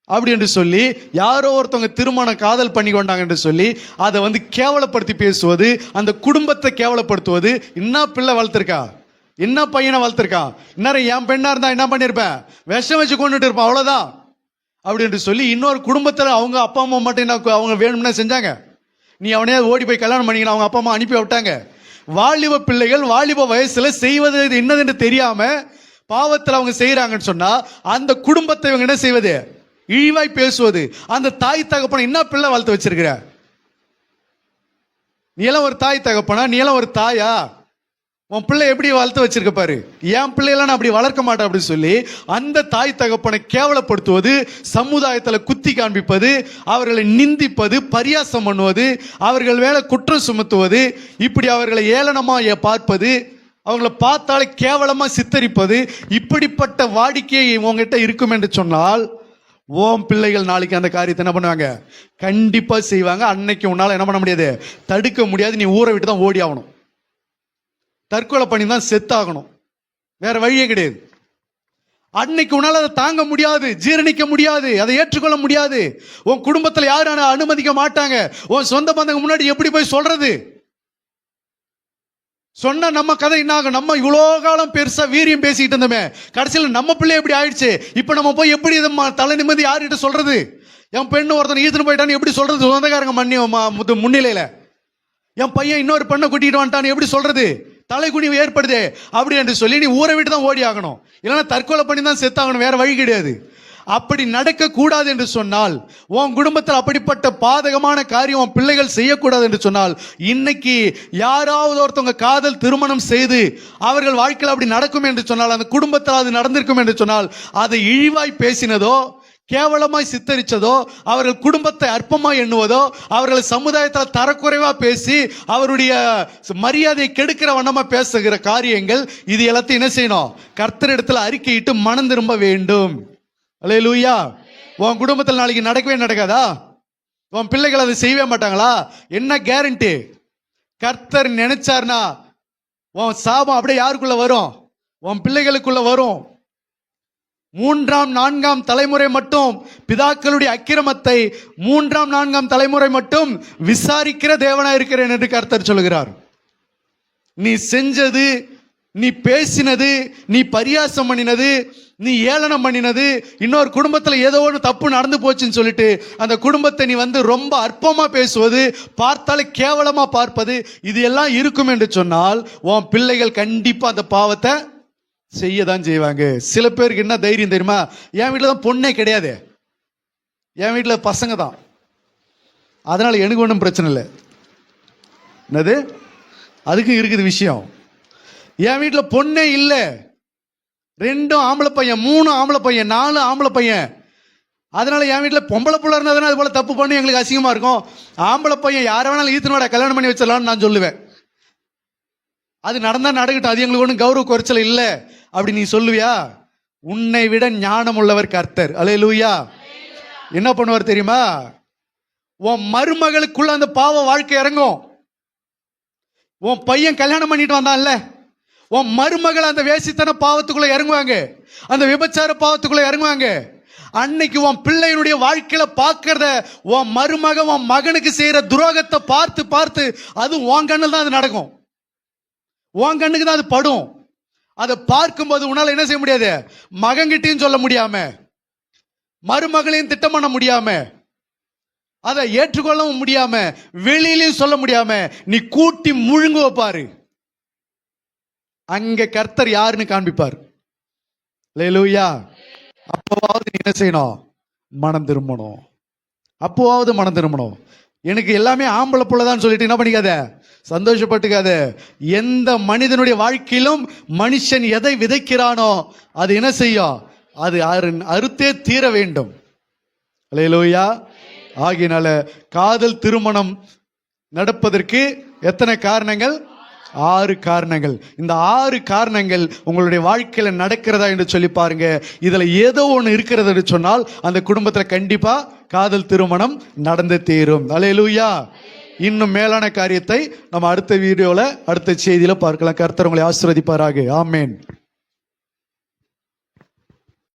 அப்படி என்று சொல்லி, யாரோ ஒருத்தவங்க திருமணம் காதல் பண்ணி கொண்டாங்க என்று சொல்லி அதை கேவலப்படுத்தி பேசுவது, அந்த குடும்பத்தை கேவலப்படுத்துவது. என்ன பிள்ளை வளர்த்துருக்கா, என்ன பையனை வளர்த்துருக்கான், இன்னும் என் பெண்ணா இருந்தா என்ன பண்ணிருப்பேன்? விஷம் வச்சு கொண்டுட்டு இருப்பான், அவ்வளவுதான் அப்படி என்று சொல்லி இன்னொரு குடும்பத்தில் அவங்க அப்பா அம்மா மட்டும் என்ன அவங்க வேணும்னா செஞ்சாங்க, நீ அவனே ஓடி போய் கல்யாணம் பண்ணிக்கலாம் அவங்க அப்பா அம்மா அனுப்பி விட்டாங்க. வாலிப பிள்ளைகள் வாலிப வயசுல செய்வது என்னது என்று தெரியாம பாவத்தில் அவங்க செய்யறாங்கன்னு சொன்னா, அந்த குடும்பத்தை இவங்க என்ன செய்வது? இழிவாய் பேசுவது. அந்த தாய் தகப்பனை என்ன பிள்ளை வளர்த்து வச்சிருக்கிற? நீ எல்லாம் ஒரு தாய் தகப்பனா? நீ எல்லாம் ஒரு தாயா? உன் பிள்ளை எப்படி வளர்த்து வச்சிருக்க பாரு. என் பிள்ளையெல்லாம் நான் அப்படி வளர்க்க மாட்டேன் அப்படின்னு சொல்லி அந்த தாய் தகப்பனை கேவலப்படுத்துவது, சமுதாயத்தில் குத்தி காண்பிப்பது, அவர்களை நிந்திப்பது, பரியாசம் பண்ணுவது, அவர்கள் மேல குற்றம் சுமத்துவது, இப்படி அவர்களை ஏளனமா பார்ப்பது, அவங்கள பார்த்தாலே கேவலமா சித்தரிப்பது, இப்படிப்பட்ட வாடிக்கை உங்ககிட்ட இருக்கும் என்று சொன்னால், ஓம் பிள்ளைகள் நாளைக்கு அந்த காரியத்தை என்ன பண்ணுவாங்க? கண்டிப்பா செய்வாங்க. அன்னைக்கு உன்னால என்ன பண்ண முடியாது? தடுக்க முடியாது. நீ ஊரை விட்டு தான் ஓடி ஆகணும், தற்கொலை பண்ணி தான் செத்தாகணும், வேற வழியே கிடையாது. அன்னைக்கு உன்னால அதை தாங்க முடியாது, ஜீரணிக்க முடியாது, அதை ஏற்றுக்கொள்ள முடியாது. உன் குடும்பத்தில் யாரும் அனுமதிக்க மாட்டாங்க. உன் சொந்த பந்தங்க முன்னாடி எப்படி போய் சொல்றது? சொன்ன நம்ம கதை என்ன ஆகும்? நம்ம இவ்வளோ காலம் பெருசா வீரியம் பேசிக்கிட்டு இருந்தோமே, கடைசியில் நம்ம பிள்ளை எப்படி ஆயிடுச்சு, இப்ப நம்ம போய் எப்படி இதை தலை நிம்மதி யார்கிட்ட சொல்றது? என் பெண்ணு ஒருத்தன் ஈத்துன்னு போயிட்டான்னு எப்படி சொல்றது சொந்தக்காரங்க முன்னிலையில? என் பையன் இன்னொரு பெண்ணை கூட்டிட்டு வந்துட்டான்னு எப்படி சொல்றது? தலைக்குனிவு ஏற்படுது. அப்படி என்று சொல்லி நீ ஊரை விட்டு தான் ஓடி ஆகணும், இல்லைன்னா தற்கொலை பண்ணி தான் செத்தாகணும், வேற வழி கிடையாது. அப்படி நடக்க கூடாது என்று சொன்னால், உன் குடும்பத்தில் அப்படிப்பட்ட பாதகமான காரியம் உன் பிள்ளைகள் செய்யக்கூடாது என்று சொன்னால், இன்னைக்கு யாராவது ஒருத்தவங்க காதல் திருமணம் செய்து அவர்கள் வாழ்க்கையில் அப்படி நடக்கும் என்று சொன்னால், அந்த குடும்பத்தில் அது நடந்திருக்கும் என்று சொன்னால், அதை இழிவாய் பேசினதோ, கேவலமாய் சித்தரிச்சதோ, அவர்கள் குடும்பத்தை அற்பமாய் எண்ணுவதோ, அவர்கள் சமுதாயத்தில் தரக்குறைவா பேசி அவருடைய மரியாதையை கெடுக்கிற வண்ணமா பேசுகிற காரியங்கள், இது எல்லாத்தையும் என்ன செய்யணும்? கர்த்தரிடத்தில் அறிக்கையிட்டு மனம் திரும்ப வேண்டும். அல்லேலூயா. உன் குடும்பத்தில் நாளைக்கு நடக்கவே நடக்காதா? உன் பிள்ளைகள் அதை செய்யவே மாட்டாங்களா? என்ன கேரண்டி? கர்த்தர் நினைச்சார்னா உன் சாபம் அப்படியே யாருக்குள்ள வரும்? உன் பிள்ளைகளுக்குள்ள வரும். 3ஆம் 4ஆம் தலைமுறை மட்டும் பிதாக்களுடைய அக்கிரமத்தை 3ஆம் 4ஆம் தலைமுறை மட்டும் விசாரிக்கிற தேவனா இருக்கிறேன் என்று கர்த்தர் சொல்கிறார். நீ செஞ்சது, நீ பேசினது, நீ பரியாசம் பண்ணினது, நீ ஏளனம் பண்ணினது, இன்னொரு குடும்பத்தில் ஏதோ ஒன்று தப்பு நடந்து போச்சுன்னு சொல்லிட்டு அந்த குடும்பத்தை நீ ரொம்ப அற்பமா பேசுவது, பார்த்தாலே கேவலமா பார்ப்பது, இது எல்லாம் இருக்கும் என்று சொன்னால் உன் பிள்ளைகள் கண்டிப்பா அந்த பாவத்தை செய்யதான் செய்வாங்க. சில பேருக்கு என்ன தைரியம் தெரியுமா? என் வீட்டில் தான் பொண்ணே கிடையாது, என் வீட்டில் பசங்க தான், அதனால எனக்கு ஒன்றும் பிரச்சனை இல்லை. என்னது? அதுக்கும் இருக்குது விஷயம். என் வீட்டில் பொண்ணே இல்லை, 2 ஆம்பளை பையன், 3 ஆம்பளை பையன், 4 ஆம்பளை பையன். அதனால என் வீட்டில் பொம்பளை பிள்ளை இருந்ததுன்னா அது போல தப்பு பண்ணி எங்களுக்கு அசிங்கமா இருக்கும். ஆம்பளை பையன் யாரை வேணாலும் ஈத்தனோட கல்யாணம் பண்ணி வச்சிடலாம்னு நான் சொல்லுவேன். அது நடந்தா நடக்கட்டும், அது எங்களுக்கு ஒன்றும் கௌரவ குறைச்சல் இல்லை அப்படி நீ சொல்லுவியா? உன்னை விட ஞானம் உள்ளவர் கர்த்தர். அல்லேலூயா. என்ன பண்ணுவார் தெரியுமா? உன் மருமகளுக்குள்ள அந்த பாவ வாழ்க்கை இறங்கும். உன் பையன் கல்யாணம் பண்ணிட்டு வந்தான்ல, உன் மருமகள் அந்த வேசித்தன பாவத்துக்குள்ள இறங்குவாங்க, அந்த விபச்சார பாவத்துக்குள்ள இறங்குவாங்க. அன்னைக்கு உன் பிள்ளையினுடைய வாழ்க்கையில பார்க்கறத உன் மருமக உன் மகனுக்கு செய்யற துரோகத்தை பார்த்து பார்த்து அது உன் கண்ணில் தான் அது நடக்கும், உன் கண்ணுக்கு தான் அது படும். அதை பார்க்கும்போது உன்னால என்ன செய்ய முடியாது? மகன்கிட்டையும் சொல்ல முடியாம, மருமகளையும் திட்டம் பண்ண முடியாம, அதை ஏற்றுக்கொள்ளவும் முடியாம, வெளியிலையும் சொல்ல முடியாம நீ கூட்டி முழுங்க வைப்பாரு. அங்க கர்த்தர் யாருன்னு காண்பிப்பார். அல்லேலூயா. அப்போவாவது நீ என்ன செய்யணும்? மனம் திரும்பணும். அப்போவாவது மனம் திரும்பணும். எனக்கு எல்லாமே ஆம்பளை புள்ளதான் சொல்லிட்டு என்ன பண்ணிக்காத, சந்தோஷப்பட்டுக்காத. எந்த மனிதனுடைய வாழ்க்கையிலும் மனுஷன் எதை விதைக்கிறானோ அது என்ன செய்யும்? அது அறுத்தே தீர வேண்டும். அல்லேலூயா. ஆகினால காதல் திருமணம் நடப்பதற்கு எத்தனை காரணங்கள்? 6 காரணங்கள். இந்த 6 காரணங்கள் உங்களுடைய வாழ்க்கையில நடக்கிறதா என்று சொல்லி பாருங்க. இதுல ஏதோ ஒன்று இருக்கிறது என்று சொன்னால் அந்த குடும்பத்துல கண்டிப்பா காதல் திருமணம் நடந்து தீரும். அல்லேலூயா. இன்னும் மேலான காரியத்தை நம்ம அடுத்த வீடியோல அடுத்த செய்தியில பார்க்கலாம். கர்த்தர் உங்களை ஆசீர்வதிப்பாராக. ஆமென்.